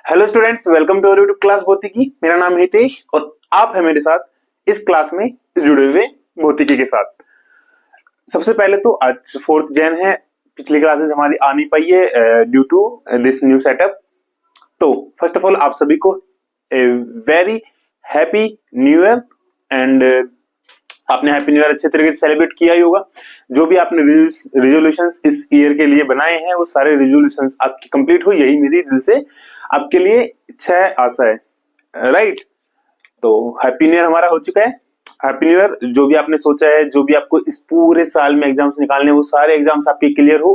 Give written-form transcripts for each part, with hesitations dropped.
Hello students, welcome to YouTube class भौतिकी। मेरा नाम है हितेश और आप हैं मेरे साथ इस क्लास में जुड़े हुए भौतिकी के साथ। सबसे पहले तो आज 4th जैन है, पिछली क्लासेस हमारी आ नहीं पाई है due to this new setup. तो फर्स्ट ऑफ ऑल आप सभी को a very happy new year and आपने हैप्पी न्यू ईयर अच्छे तरीके से सेलिब्रेट किया ही होगा। जो भी आपने रिजोल्यूशंस इस ईयर के लिए बनाए हैं वो सारे रिजोल्यूशंस आपकी कंप्लीट हुई, यही मेरी दिल से आपके लिए इच्छा है, आशा है, राइट। तो हैप्पी न्यू ईयर हमारा हो चुका है। Happy new year. जो भी आपने सोचा है, जो भी आपको इस पूरे साल में एग्जाम्स निकालने हैं वो सारे एग्जाम्स आपके क्लियर हो।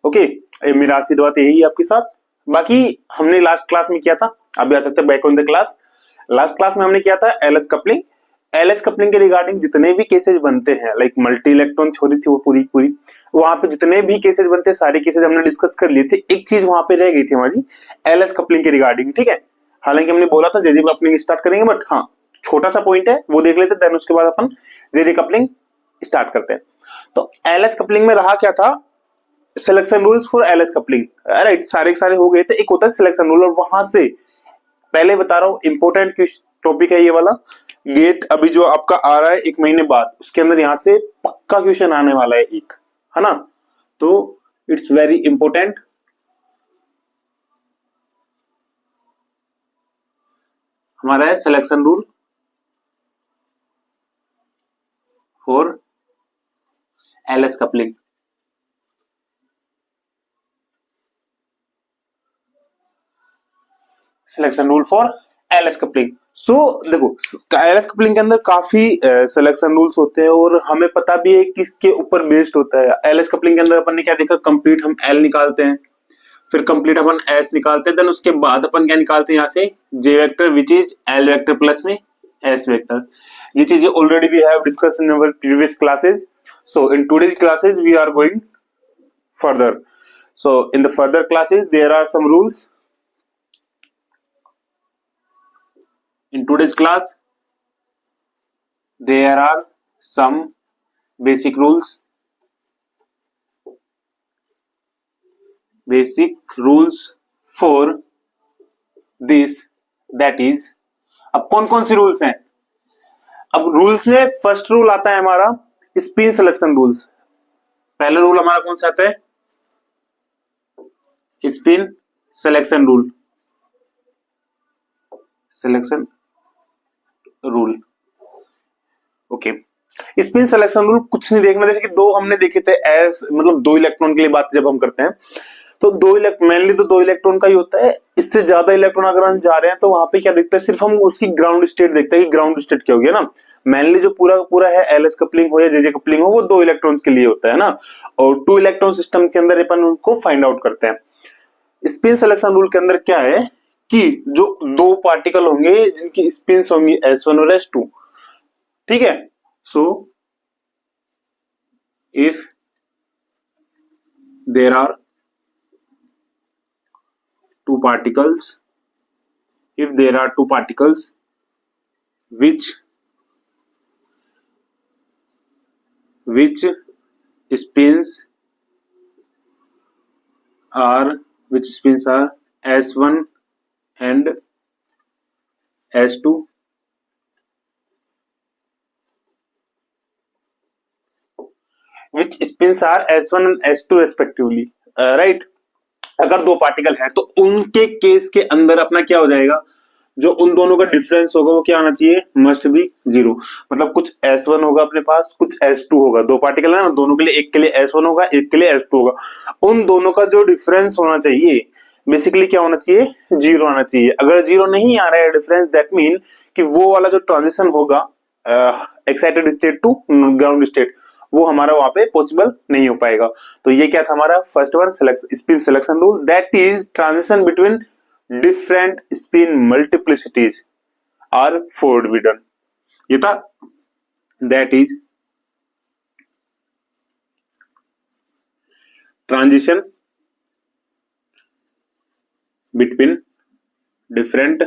ओके, मेरा आशीर्वाद यही है आपके साथ। बाकी हमने लास्ट क्लास में किया था, आप याद सकते हैं back on the class. Last class में हमने किया था एलएस कपलिंग। एलएस कपलिंग के रिगार्डिंग जितने भी केसेस बनते हैं, लाइक मल्टी इलेक्ट्रॉन थ्योरी थी वो पूरी पूरी, वहां पे जितने भी केसेस बनते हैं सारे केसेस हमने डिस्कस कर लिए थे। एक चीज वहां पे रह गई थी हमारी एलएस कपलिंग के रिगार्डिंग, ठीक है। हालांकि हमने बोला था जेजे कपलिंग स्टार्ट करेंगे, बट हाँ छोटा सा पॉइंट है वो देख लेते, देन उसके बाद अपन जेजे कपलिंग स्टार्ट करते हैं। तो एलएस कपलिंग में रहा क्या था, selection rules for LS coupling, right. सारे हो गए थे। एक होता है सिलेक्शन रूल, और वहां से पहले बता रहा हूं इंपॉर्टेंट टॉपिक है ये वाला। गेट अभी जो आपका आ रहा है 1 महीने बाद, उसके अंदर यहां से पक्का क्वेश्चन आने वाला है एक, है ना। तो इट्स वेरी इंपॉर्टेंट। हमारा है selection rule for LS coupling. Selection rule for LS coupling. So देखो, एलएस कपलिंग के अंदर काफी सिलेक्शन रूल्स होते हैं और हमें पता भी है किसके ऊपर बेस्ड होता है। एलएस कपलिंग के अंदर अपन ने क्या देखा, कंप्लीट हम एल निकालते हैं, फिर कंप्लीट अपन एस निकालते हैं, देन उसके बाद अपन क्या निकालते हैं यहाँ से J vector which is L vector plus में एस वेक्टर। ये चीजें already we have discuss in our previous classes. So in today's classes we are going further. So in the further classes there are some rules. In today's class, there are some basic rules. Basic rules for this, that is, अब कौन कौन सी rules हैं। अब rules में first rule आता है हमारा spin selection rules. पहला रूल हमारा कौन सा आता है, spin selection rule. Selection rule, okay. Spin selection rule कुछ नहीं देखना, जैसे कि दो हमने देखे थे एस, मतलब 2 इलेक्ट्रॉन के लिए बात जब हम करते हैं तो मेनली तो 2 इलेक्ट्रॉन का ही होता है। इससे ज्यादा इलेक्ट्रॉन अगर हम जा रहे हैं तो वहां पे क्या देखते हैं, सिर्फ हम उसकी ग्राउंड स्टेट देखते हैं कि ग्राउंड स्टेट क्या होगी, ना। मेनली जो पूरा पूरा है एलएस कपलिंग हो या जेजे कपलिंग हो, वो 2 इलेक्ट्रॉन्स के लिए होता है ना, और 2 इलेक्ट्रॉन सिस्टम के अंदर अपन उनको फाइंड आउट करते हैं। स्पिन सिलेक्शन रूल के अंदर क्या है कि जो 2 पार्टिकल होंगे जिनकी स्पिन होंगी S1 और S2, ठीक है। So if there are two particles, if there are two particles which spins are S1 and S2, which spins are S1 and S2 respectively, right। अगर 2 पार्टिकल है तो उनके केस के अंदर अपना क्या हो जाएगा, जो उन दोनों का डिफरेंस होगा वो क्या आना चाहिए, मस्ट बी 0। मतलब कुछ S1 होगा अपने पास, कुछ S2 होगा। 2 पार्टिकल है ना, दोनों के लिए, एक के लिए S1 होगा, एक के लिए S2 होगा। उन दोनों का जो डिफरेंस होना चाहिए बेसिकली क्या होना चाहिए, 0 आना चाहिए। अगर 0 नहीं आ रहा है डिफरेंस, दैट मीन कि वो वाला जो ट्रांजिशन होगा excited state to ground state, वो हमारा वहां पे पॉसिबल नहीं हो पाएगा। तो ये क्या था हमारा first one, spin selection rule, that is transition between different spin multiplicities are forbidden. ये था, that is transition between different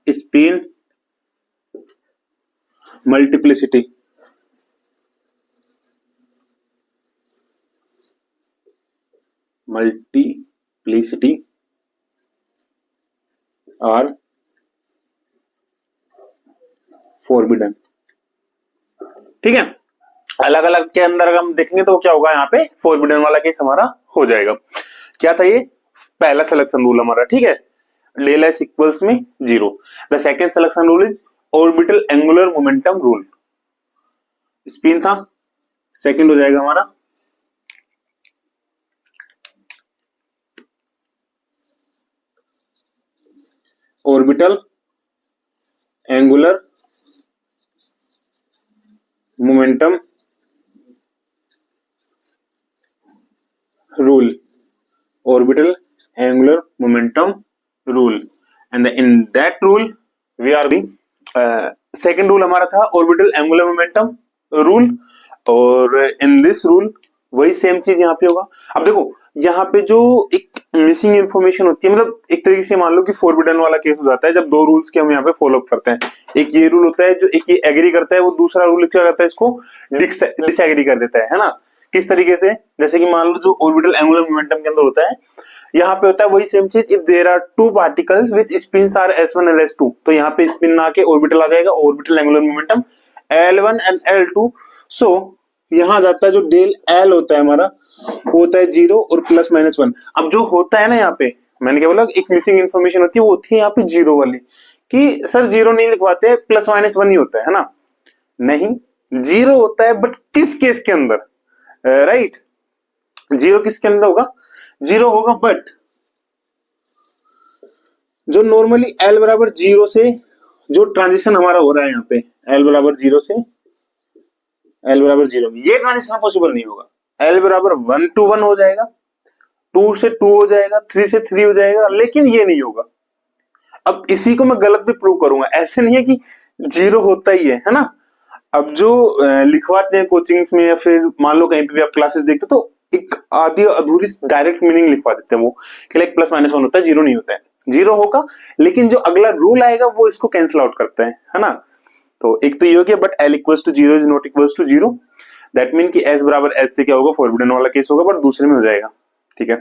spin multiplicity multiplicity are forbidden. ठीक है, अलग अलग के अंदर अगर हम देखेंगे तो क्या होगा, यहाँ पे फोरबिडन वाला केस हमारा हो जाएगा। क्या था ये, पहला सिलेक्शन रूल हमारा, ठीक है, डेल एस इक्वल्स में 0। The second selection rule is orbital angular momentum rule. Spin था, सेकंड हो जाएगा हमारा orbital angular momentum rule, orbital angular momentum rule, and in that rule we are the second rule हमारा था orbital angular momentum rule, और in this rule वही same चीज यहाँ पे होगा। अब देखो यहाँ पे जो एक मिसिंग इंफॉर्मेशन होती है, मतलब एक तरीके से मान लो कि फोरबिडन वाला केस हो जाता है जब दो रूल्स के हम यहाँ पे फॉलो अप करते हैं। एक ये रूल होता है जो एक ये एग्री करता है, वो दूसरा रूल क्या करता है, इसको डिसएग्री कर देता है ना। किस तरीके से, जैसे कि मान लो जो ऑर्बिटल एंगुलर मोमेंटम के अंदर होता है, यहाँ पे होता है वही सेम चीज, if there are two particles which spins are s1 and s2, तो यहाँ पे स्पिन ना के ऑर्बिटल आ जाएगा, orbital angular momentum L1 and L2। सो यहाँ जाता है जो डेल L होता है हमारा, वो होता है 0 और +-1। अब जो होता है ना यहाँ पे, मैंने क्या बोला, एक मिसिंग इन्फॉर्मेशन होती है, वो होती है यहाँ पे 0 वाली, कि सर 0 नहीं लिखवाते, +-1 ही होता है ना। नहीं, 0 होता है, बट किस केस के अंदर, राइट, 0 किसके अंदर होगा, 0 होगा बट जो नॉर्मली L बराबर 0 से जो ट्रांजिशन हमारा हो रहा है यहाँ पे, L बराबर 0 से L बराबर 0 में ये ट्रांजिशन पॉसिबल नहीं होगा। L बराबर 1 to 1 हो जाएगा, 2 से 2 हो जाएगा, 3 से 3 हो जाएगा, लेकिन ये नहीं होगा। अब इसी को मैं गलत भी प्रूव करूंगा, ऐसे नहीं है कि 0 होता ही है ना। अब जो लिखवाते हैं कोचिंग्स में या फिर मान लो कहीं पे भी आप क्लासेस देखते हो, तो एक आधी अधूरी डायरेक्ट मीनिंग लिखवा देते हैं वो, कि लाइक +-1 होता है, 0 नहीं होता है। 0 होगा, लेकिन जो अगला रूल आएगा वो इसको कैंसिल आउट करता है ना। तो एक तो ये हो गया, but L = 0 is not equals to 0, that mean कि S बराबर S से क्या होगा, फोरबिडन वाला केस होगा, बट दूसरे में हो जाएगा। ठीक है,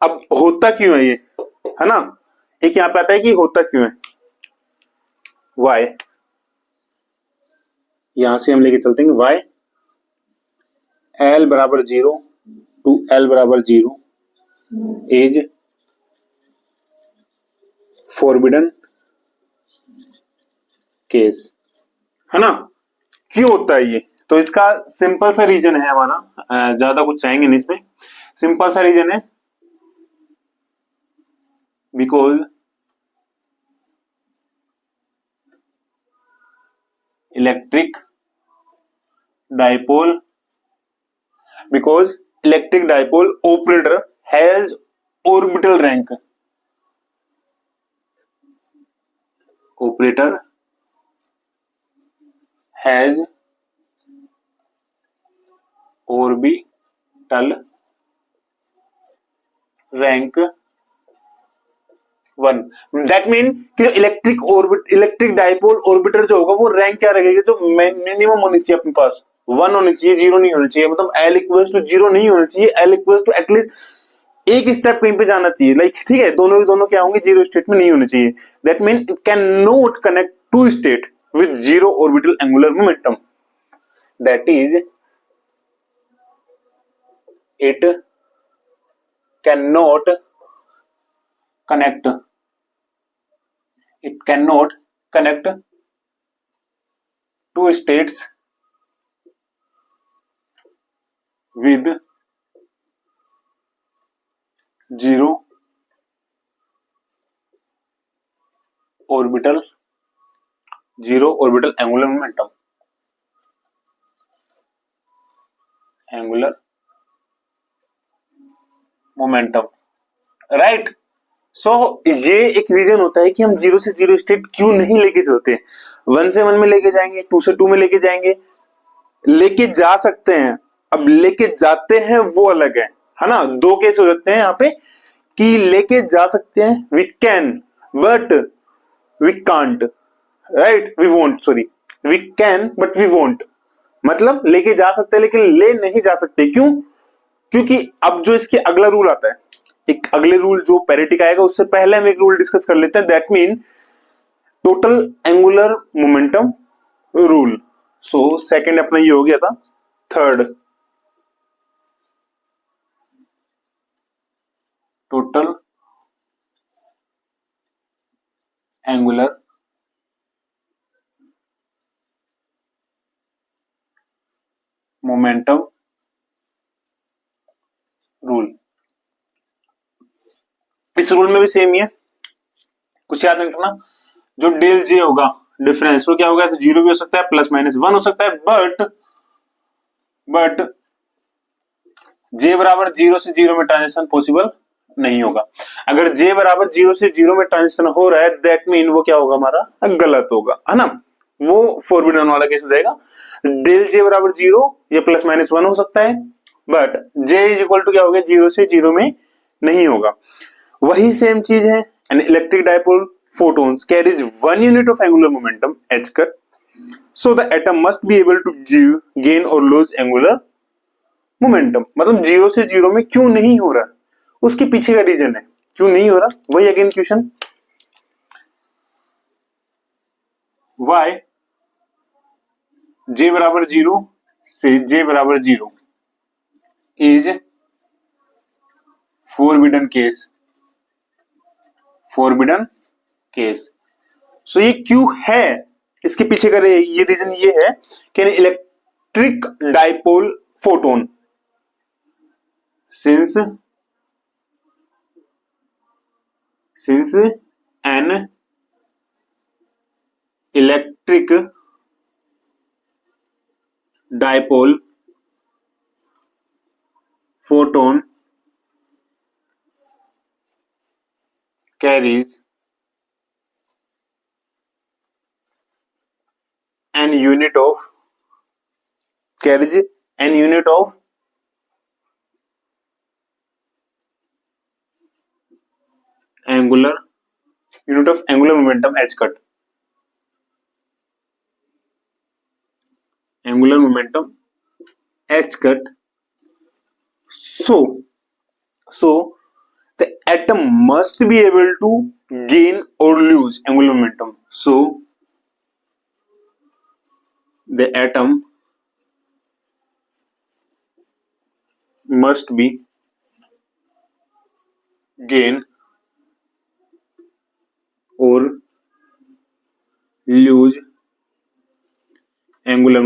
अब होता क्यों है ये, है ना, एक यहाँ पे आता है कि होता क्यों है, वाई, यहां से हम लेके चलते हैं वाई L बराबर 0 to L बराबर 0 इज फोरबिडन केस, है ना। क्यों होता है ये, तो इसका सिंपल सा रीजन है हमारा, ज्यादा कुछ चाहेंगे नहीं इसमें, सिंपल सा रीजन है, because electric dipole operator has orbital rank, operator has orbital rank 1। That mean कि जो इलेक्ट्रिक डाइपोल ऑर्बिटर जो होगा वो रैंक क्या रहेगी, जो मिनिमम होनी चाहिए अपने पास, 1 होनी चाहिए, 0 नहीं होनी चाहिए, मतलब L = 0 नहीं होनी चाहिए, L = एटलीस्ट एक स्टेप कहीं पे जाना चाहिए, लाइक ठीक है, दोनों क्या होंगे, 0 स्टेट में नहीं होने चाहिए। That mean it can not connect to state with 0 orbital angular momentum, that is it can not connect two states with 0 orbital angular momentum, right. सो ये एक रीजन होता है कि हम 0 से 0 स्टेट क्यों नहीं लेके चलते, 1 से 1 में लेके जाएंगे, 2 से 2 में लेके जाएंगे, लेके जा सकते हैं। अब लेके जाते हैं वो अलग है ना। दो केस हो जाते हैं यहाँ पे कि लेके जा सकते हैं, we can but we can't, right, we won't, sorry, we can but we won't, मतलब लेके जा सकते हैं लेकिन ले नहीं जा सकते। क्यों? क्योंकि अब जो इसके अगला रूल आता है, एक अगले रूल जो पैरिटी का आएगा, उससे पहले हम एक रूल डिस्कस कर लेते हैं, that mean total angular momentum rule. So second अपना ये हो गया था। Third, total angular momentum rule. इस रूल में भी सेम ही है, कुछ याद नहीं रखना। जो डेल जे होगा डिफरेंस, वो क्या होगा, जीरो भी हो सकता है, प्लस माइनस वन हो सकता है, बट जे बराबर जीरो से जीरो में ट्रांजिशन पॉसिबल नहीं होगा। अगर जे बराबर जीरो से जीरो में ट्रांजिशन हो रहा है, दैट मीन वो क्या होगा, हमारा गलत होगा, है ना। वो फोरबिडन वाला केस हो जाएगा। डेल जे बराबर जीरो या प्लस माइनस वन हो सकता है, but J is equal to क्या होगा, जीरो से जीरो में नहीं होगा। वही सेम चीज है, an electric dipole photons carries 1 unit of angular momentum h cut, so the atom must be able to gain or lose angular momentum। मतलब जीरो से जीरो में क्यों नहीं हो रहा, उसके पीछे का रीजन है क्यों नहीं हो रहा। वही अगेन क्वेश्चन, वाई जे बराबर जीरो से जे बराबर zero is forbidden case, forbidden case. So ये क्यों है, इसके पीछे का ये रीजन ये है कि electric dipole photon, since an electric dipole photon carries an unit of angular momentum h cut, angular momentum h cut। so the atom must be able to gain or lose angular momentum, so the atom must be gain or lose angular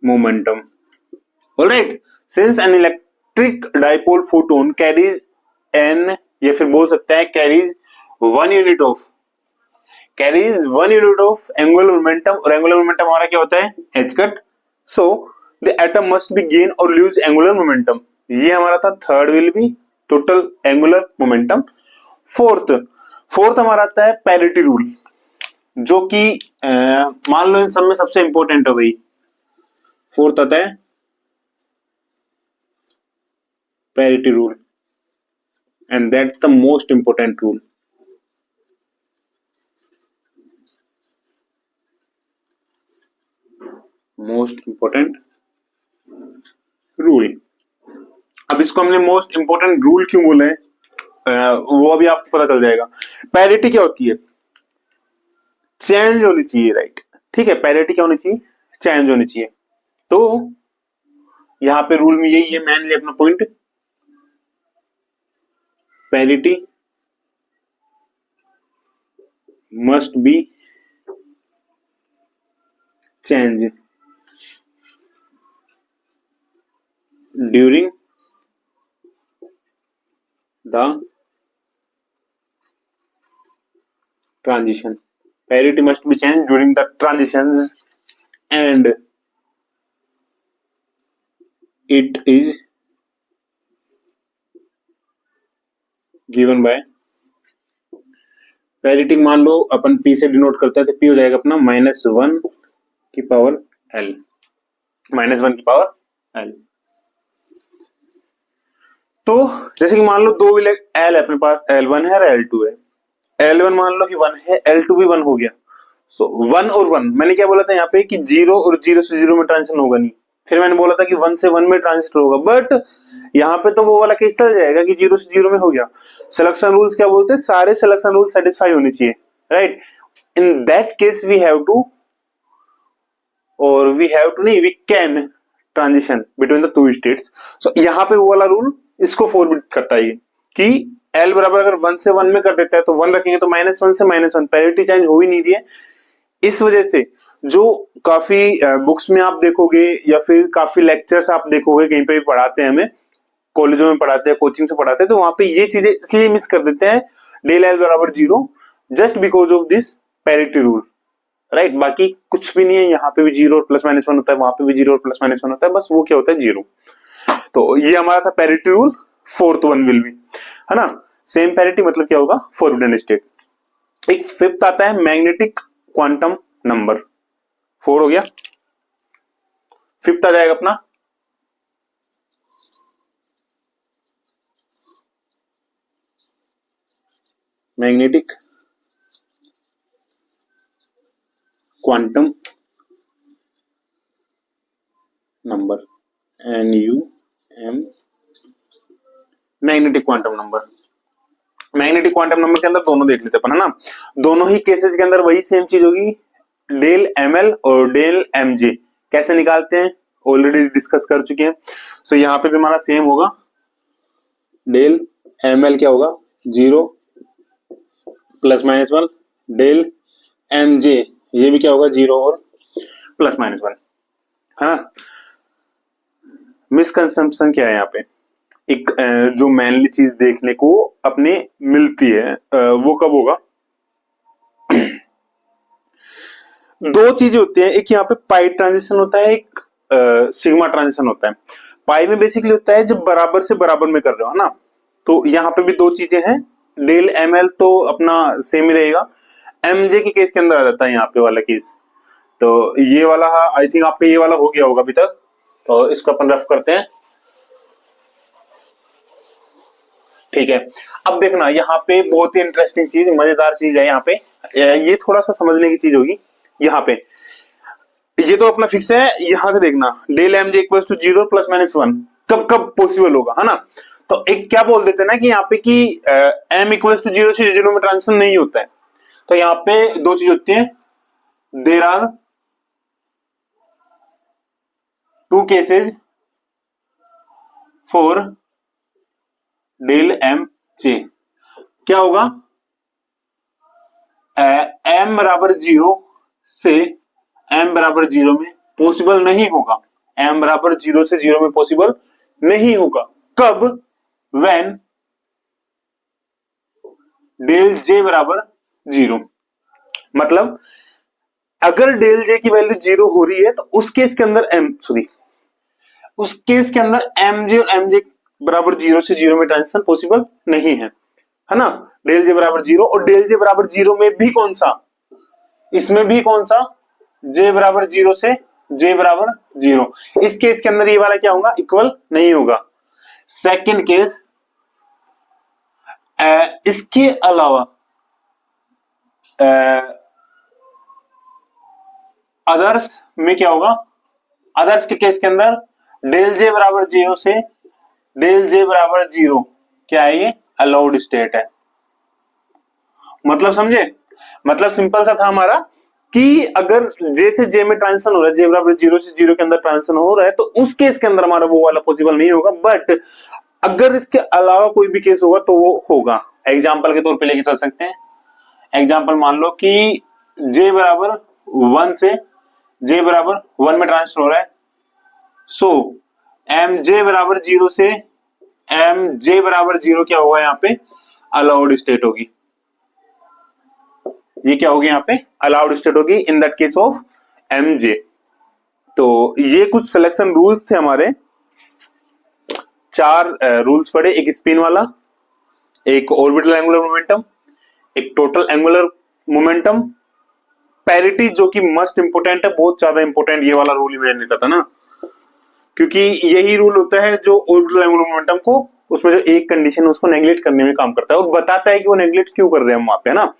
momentum, alright। since an electric dipole photon carries n, या फिर बोल सकता है carries 1 unit of angular momentum, और angular momentum हमारा क्या होता है, h cut। so the atom must be gain or lose angular momentum। ये हमारा था third will be total angular momentum. Fourth हमारा आता है पैरिटी रूल, जो कि मान लो इन सब में सबसे इंपॉर्टेंट है भाई। फोर्थ आता है parity rule, and that's the most important rule. Most important rule. अब इसको हमने मोस्ट इंपॉर्टेंट रूल क्यों बोले हैं, वो अभी आपको पता चल जाएगा। पैरिटी क्या होती है, चेंज होनी चाहिए, राइट, ठीक है। पैरिटी क्या होनी चाहिए, चेंज होनी चाहिए। तो यहां पे रूल में यही है मेनली अपना point, parity must be change during the transition, parity must be changed during the transitions and it is given by parity. मान लो अपन p से डिनोट करता है तो p हो जाएगा अपना -1 की पावर l, -1 की पावर l। तो जैसे कि मान लो दो l है अपने पास, L1 है और L2 है। L1 मान लो कि 1 है, L2 भी 1 हो गया। सो 1 और 1, मैंने क्या बोला था यहाँ पे कि 0 और 0 से 0 में ट्रांजिशन होगा नहीं, फिर मैंने बोला था कि 1 से 1 में ट्रांजिशन होगा, बट यहाँ पे तो वो वाला केस चल जाएगा कि 0 से 0 में हो गया। सिलेक्शन रूल्स क्या बोलते हैं, सारे सिलेक्शन रूल सेटिस्फाई होने चाहिए, right. In that case we have to, और वी हैव टू नहीं, we can transition between the two states. So यहाँ पे वो वाला रूल इसको फॉरबिड करता है कि एल बराबर अगर 1 से 1 में कर देता है तो 1 रखेंगे तो -1 से -1, पैरिटी चेंज हो ही नहीं रही है। इस वजह से जो काफी बुक्स में आप देखोगे या फिर काफी लेक्चर्स आप देखोगे, कहीं पे भी पढ़ाते हैं, हमें कॉलेजों में पढ़ाते हैं, कोचिंग से पढ़ाते हैं, तो वहां पे ये चीजें इसलिए मिस कर देते हैं, डेल एल बराबर 0, just because of this parity rule, right. बाकी कुछ भी नहीं है, यहाँ पे भी 0 और +-1 होता है, वहां पे भी 0 और +-1 होता है, बस वो क्या होता है 0। तो ये हमारा था parity rule, fourth one will be, है ना। सेम पैरिटी मतलब क्या होगा, फॉरबिडन स्टेट। एक फिफ्थ आता है मैग्नेटिक क्वांटम नंबर, 4 हो गया, फिफ्थ आ जाएगा अपना magnetic quantum number, NUM, magnetic quantum number. Magnetic quantum number के अंदर दोनों देख लेते अपन, है ना। दोनों ही केसेस के अंदर वही सेम चीज होगी, डेल ML और डेल MJ। कैसे निकालते हैं ऑलरेडी डिस्कस कर चुके हैं। सो यहाँ पे भी हमारा सेम होगा, डेल ML क्या होगा 0 +-1, डेल MJ ये भी क्या होगा 0 और +-1, है ना। मिसकंसेप्शन क्या है यहाँ पे, एक जो मेनली चीज देखने को अपने मिलती है, वो कब होगा, दो चीजें होती हैं, एक यहाँ पे पाई ट्रांजिशन होता है, एक सिग्मा ट्रांजिशन होता है। पाई में बेसिकली होता है जब बराबर से बराबर में कर रहे हो, है ना। तो यहाँ पे भी दो चीजें हैं, डेल ML तो अपना सेम ही रहेगा, MJ के केस के अंदर आ जाता है यहाँ पे वाला केस। तो ये वाला आई थिंक आपका ये वाला हो गया होगा अभी तक, तो इसको अपन रफ करते हैं, ठीक है। अब देखना यहाँ पे बहुत ही इंटरेस्टिंग चीज, मजेदार चीज है यहाँ पे, ये थोड़ा सा समझने की चीज होगी। यहाँ पे ये तो अपना फिक्स है, यहां से देखना डेल MJ = 0 +-1 कब कब पॉसिबल होगा, है ना। तो एक क्या बोल देते हैं ना कि यहाँ पे कि M = 0 से 0 में ट्रांजिशन नहीं होता है। तो यहाँ पे दो चीज होती है, there are two cases for del MJ। क्या होगा, M बराबर 0 से M बराबर 0 में पॉसिबल नहीं होगा, M बराबर 0 से 0 में पॉसिबल नहीं होगा, कब, व्हेन डेल J बराबर 0। मतलब अगर डेल J की वैल्यू 0 हो रही है तो उस केस के अंदर उस केस के अंदर MJ और MJ बराबर 0 से 0 में ट्रांजिशन पॉसिबल नहीं है ना। डेल J बराबर 0 और डेल J बराबर 0 में भी कौन सा, इसमें भी कौन सा, J बराबर 0 से J बराबर 0, इस केस के अंदर ये वाला क्या होगा, इक्वल नहीं होगा। सेकंड केस, इसके अलावा अदर्स में क्या होगा, अदर्स के केस के अंदर डेल J बराबर 0 से डेल J बराबर 0 क्या है, ये अलाउड स्टेट है। मतलब समझे, मतलब सिंपल सा था हमारा कि अगर J से J में ट्रांजिशन हो रहा है, J बराबर 0 से 0 के अंदर ट्रांजिशन हो रहा है, तो उस केस के अंदर हमारा वो वाला पॉसिबल नहीं होगा, बट अगर इसके अलावा कोई भी केस होगा तो वो होगा। एग्जाम्पल के तौर पे लेके चल सकते हैं, एग्जाम्पल मान लो कि J बराबर 1 से J बराबर 1 में ट्रांजिशन हो रहा है, सो MJ बराबर 0 से MJ बराबर 0 क्या होगा, यहाँ पे अलाउड स्टेट होगी, ये क्या होगी, यहाँ पे अलाउड स्टेट होगी इन दैट केस ऑफ MJ। तो ये कुछ सिलेक्शन रूल्स थे हमारे, 4 रूल्स पढ़े, एक स्पिन वाला, एक ऑर्बिटल एंगुलर मोमेंटम, एक टोटल एंगुलर मोमेंटम, पैरिटी जो कि मस्ट इंपोर्टेंट है, बहुत ज्यादा इंपोर्टेंट ये वाला रूल ही मैंने लिखा था ना, क्योंकि यही रूल होता है जो ऑर्बिटल एंगुलर मोमेंटम को उसमें जो एक कंडीशन है उसको नेगलेक्ट करने में काम करता है, और बताता है कि वो नेगलेक्ट क्यों कर रहे हैं हम वहां पे, है ना।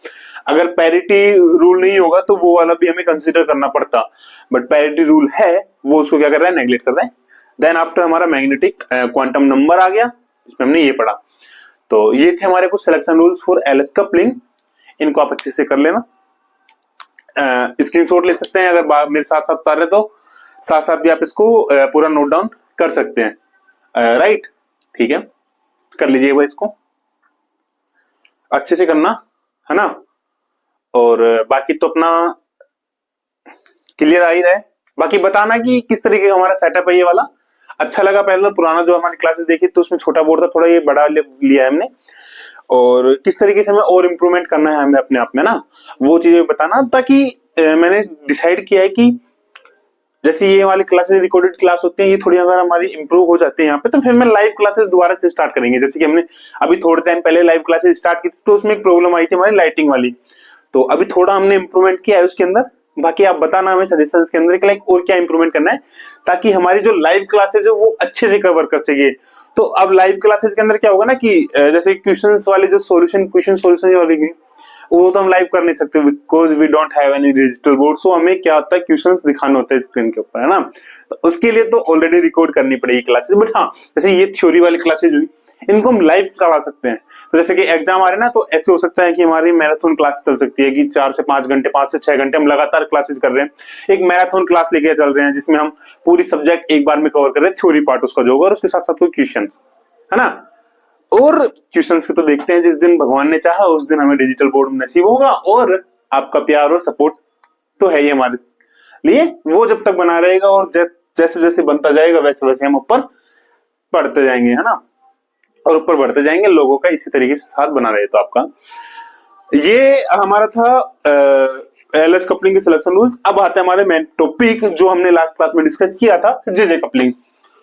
अगर पैरिटी रूल नहीं होगा तो वो वाला भी हमें कंसिडर करना पड़ता, बट पैरिटी रूल है, वो उसको क्या कर रहा है, नेगलेक्ट कर रहा है। देन आफ्टर हमारा मैग्नेटिक क्वांटम नंबर आ गया, इसमें हमने ये पढ़ा। तो ये थे हमारे कुछ selection rules for LS coupling, इनको आप अच्छे से कर लेना, स्क्रीनशॉट ले सकते हैं, अगर मेरे साथ साथ बता रहे तो साथ साथ भी आप इसको पूरा नोट डाउन कर सकते हैं, राइट, ठीक है, कर लीजिएगा इसको अच्छे से करना, है ना। और बाकी तो अपना क्लियर आ ही रहा है, बाकी बताना कि किस तरीके का हमारा सेटअप है ये वाला। अच्छा लगा, पहले तो पुराना जो हमारी क्लासेस देखी तो उसमें छोटा बोर्ड था, थोड़ा ये बड़ा लिया है हमने, और किस तरीके से हमें और इम्प्रूवमेंट करना है हमें अपने आप में ना, वो चीजें बताना, ताकि मैंने डिसाइड किया है कि जैसे ये वाली क्लासेस रिकॉर्डेड क्लास होती हैं, ये थोड़ी अगर हमारी इंप्रूव हो जाती है यहाँ पे, तो फिर मैं लाइव क्लासेस दोबारा से स्टार्ट करेंगे। जैसे कि हमने अभी थोड़े टाइम पहले लाइव क्लासेस स्टार्ट की थी, तो उसमें एक प्रॉब्लम आई थी हमारी लाइटिंग वाली, तो अभी थोड़ा हमने इंप्रूवमेंट किया है उसके अंदर। बाकी आप बताना हमें सजेशंस के अंदर कि लाइक और क्या इंप्रूवमेंट करना है, ताकि हमारी जो लाइव क्लासेस है वो अच्छे से कवर कर सके। तो अब लाइव क्लासेस के अंदर क्या होगा ना कि जैसे क्वेश्चंस वाले जो क्वेश्चन सॉल्यूशन वाली, वो तो हम लाइव कर नहीं सकते because we don't have any digital board. So हमें क्या होता है, क्वेश्चंस दिखाना होता है स्क्रीन के ऊपर, है ना। तो उसके लिए तो ऑलरेडी रिकॉर्ड करनी पड़ेगी क्लासेस, बट हाँ जैसे ये थ्योरी वाली क्लासेज हुई, इनको हम लाइव करवा सकते हैं। तो जैसे कि एग्जाम आ रहे हैं ना, तो ऐसे हो सकता है कि हमारी मैराथन क्लास चल सकती है कि 4 से 5 घंटे, 5 से 6 घंटे हम लगातार क्लासेस कर रहे हैं, एक मैराथन क्लास लेके चल रहे हैं जिसमें हम पूरी सब्जेक्ट एक बार में कवर कर रहे हैं, थ्योरी पार्ट उसका जो होगा और उसके साथ साथ कोई क्वेश्चन, है ना। और क्वेश्चंस के तो देखते हैं, जिस दिन भगवान ने चाहा उस दिन हमें डिजिटल बोर्ड नसीब होगा, और आपका प्यार और सपोर्ट तो है ही हमारे लिए, वो जब तक बना रहेगा, और जैसे जैसे बनता जाएगा वैसे वैसे हम ऊपर बढ़ते जाएंगे, है ना, और ऊपर बढ़ते जाएंगे, लोगों का इसी तरीके से साथ बना रहे। तो आपका ये हमारा था एलएस कपलिंग के सिलेक्शन रूल्स। अब आते हैं हमारे मेन टॉपिक जो हमने लास्ट क्लास में डिस्कस किया था, JJ coupling.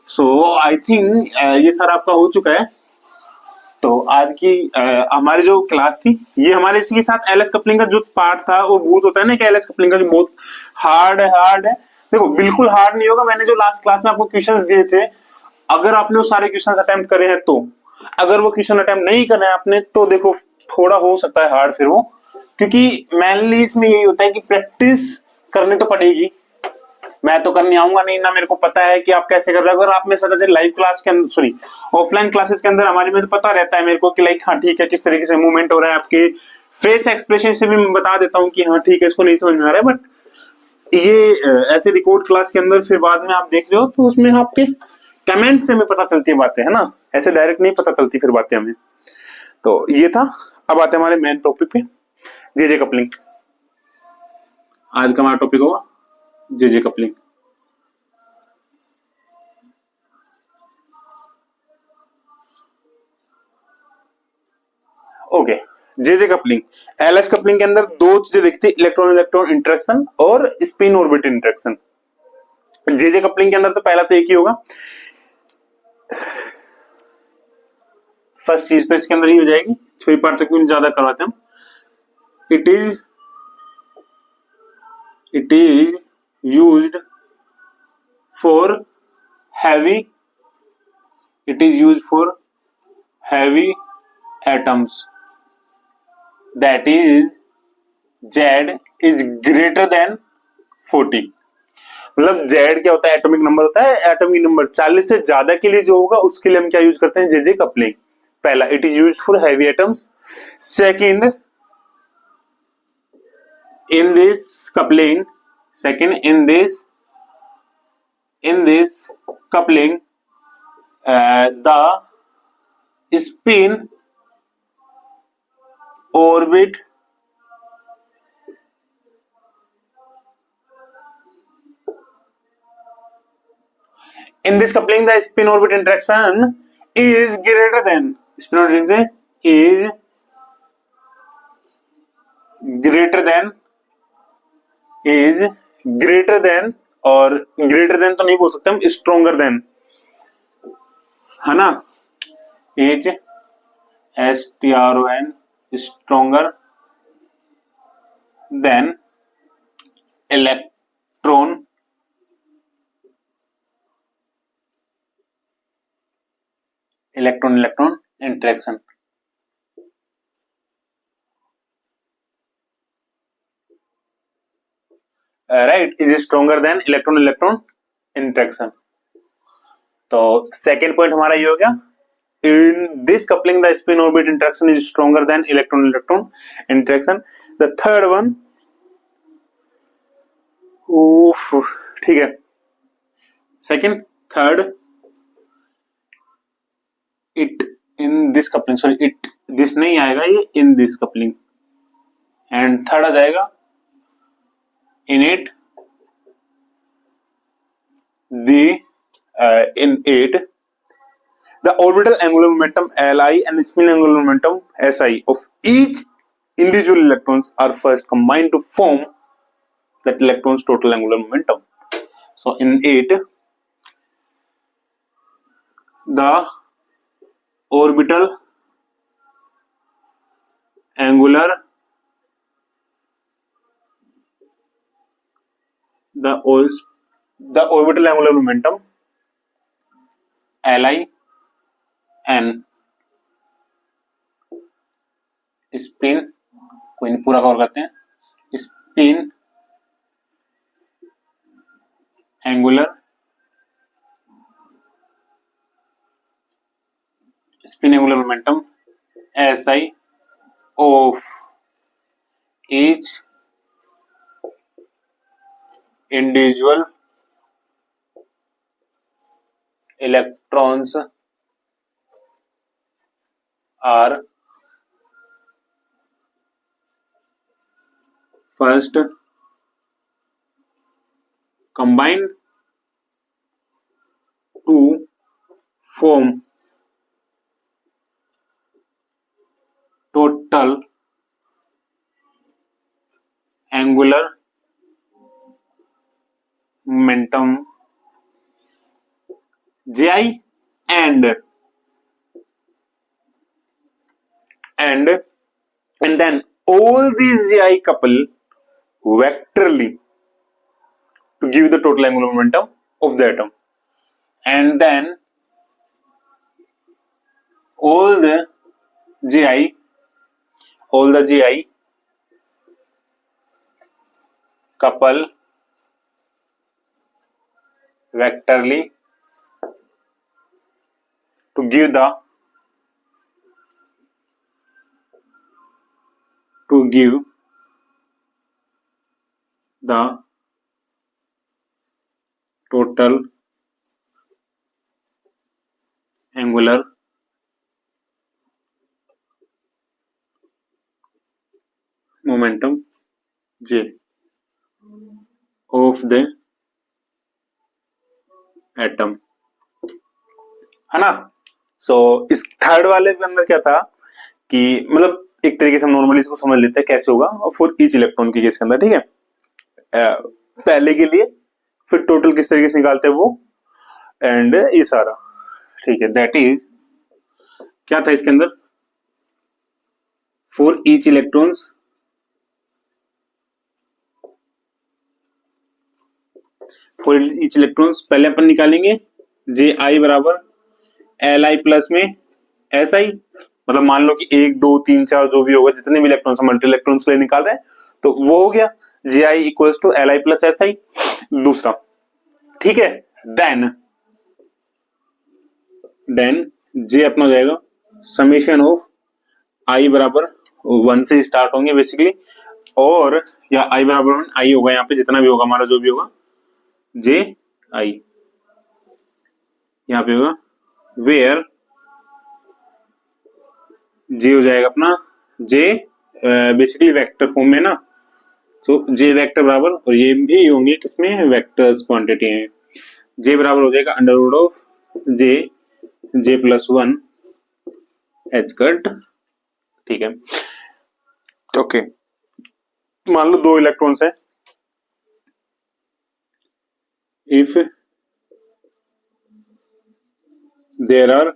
So I think ये सारा आपका हो चुका है। तो आज की हमारी जो क्लास थी, ये हमारे इसी के साथ एलएस कपलिंग का जो पार्ट था, वो बहुत होता है ना कि एलएस कपलिंग का जो बहुत हार्ड है। देखो बिल्कुल हार्ड नहीं होगा, मैंने जो लास्ट क्लास में आपको क्वेश्चंस दिए थे, अगर आपने वो सारे क्वेश्चंस अटेम्प्ट करे हैं तो, अगर वो क्वेश्चन अटेम्प्ट नहीं करे हैं आपने तो देखो थोड़ा हो सकता है हार्ड फिर वो, क्योंकि मेनली इसमें यही होता है कि प्रैक्टिस करनी तो पड़ेगी। मैं तो करने आऊंगा नहीं ना, मेरे को पता है कि आप कैसे कर रहे हो। अगर आप मेरे साथ लाइव क्लास के अंदर, सॉरी ऑफलाइन क्लासेस के अंदर हमारी में तो पता रहता है मेरे को कि लाइक हाँ ठीक है, किस तरीके से मूवमेंट हो रहा है, आपके फेस एक्सप्रेशन से भी मैं बता देता हूँ कि हाँ ठीक है, इसको नहीं समझ में आ रहा है। बट ये ऐसे रिकॉर्ड क्लास के अंदर फिर बाद में आप देख रहे हो तो उसमें आपके कमेंट से हमें पता चलती है बातें, है ना, ऐसे डायरेक्ट नहीं पता चलती फिर बातें हमें। तो ये था। अब आते हैं हमारे मेन टॉपिक पे, जेजे कपलिंग। आज का हमारा टॉपिक होगा JJ coupling. Okay, JJ coupling, LS coupling के अंदर दो चीजें दिखती है, इलेक्ट्रॉन इलेक्ट्रॉन इंटरेक्शन और spin orbit interaction. JJ coupling के अंदर तो पहला तो एक ही होगा, फर्स्ट चीज तो इसके अंदर ही हो जाएगी, थ्योरी पार्ट तक ज्यादा करवाते हैं हम। It is used for heavy, it is used for heavy atoms, that is Z is greater than 40। मतलब Z क्या होता है, एटॉमिक नंबर होता है, एटॉमिक नंबर 40 से ज्यादा के लिए जो होगा उसके लिए हम क्या यूज करते हैं, जेजे कपलिंग। पहला, it is used for heavy atoms. Second, in this coupling, second in this coupling the spin orbit in this coupling the spin orbit interaction is greater than, spin orbit interaction is greater than, और greater than तो नहीं बोल सकते हम, stronger than, है ना, HSTRON, stronger than electron electron interaction. Right, is stronger than electron electron interaction. तो second point हमारा ये हो गया, in this coupling the spin orbit interaction is stronger than electron electron interaction. The third one, ठीक है, second third, it in this coupling, sorry it this नहीं आएगा, ये in this coupling, and third आ जाएगा in it the in it the orbital angular momentum Li and spin angular momentum Si of each individual electrons are first combined to form that electron's total angular momentum. So in it, the orbital angular momentum Li and spin, कोई नहीं पूरा cover करते हैं, spin angular momentum Si of each individual electrons are first combined to form total angular momentum Gi and then all these Gi couple vectorly to give the total angular momentum of the atom, and then all the Gi couple vectorly to give the total angular momentum J of the atom, है ना। सो इस third वाले के अंदर क्या था कि मतलब एक तरीके से हम नॉर्मली इसको समझ लेते हैं कैसे होगा फॉर ईच इलेक्ट्रॉन के केस के अंदर, ठीक है। पहले के लिए फिर टोटल किस तरीके से निकालते हैं वो, एंड ये सारा, ठीक है। दैट इज क्या था इसके अंदर, फॉर ईच इलेक्ट्रॉन्स पहले अपन निकालेंगे जे आई बराबर एल आई प्लस में एस आई, मतलब मान लो कि 1 2 3 4 जो भी होगा, जितने भी इलेक्ट्रॉन्स मल्टी इलेक्ट्रॉन्स के लिए निकाल रहे हैं, तो वो हो गया J I equals to L I plus S I दूसरा, ठीक है। देन जे अपना हो जाएगा समेशन ऑफ आई बराबर 1 से स्टार्ट होंगे बेसिकली, और या आई बराबर 1 आई होगा यहाँ पे, जितना भी होगा हमारा जो भी होगा जे आई यहाँ पे होगा, वेयर जे हो जाएगा अपना जे बेसिकली वेक्टर फॉर्म में ना, तो जे वेक्टर बराबर, और ये भी होंगे किसमें वेक्टर्स क्वांटिटी है, जे बराबर हो जाएगा under root of J plus 1 H cut, ठीक है। ओके, मान लो 2 इलेक्ट्रॉन्स है, if there are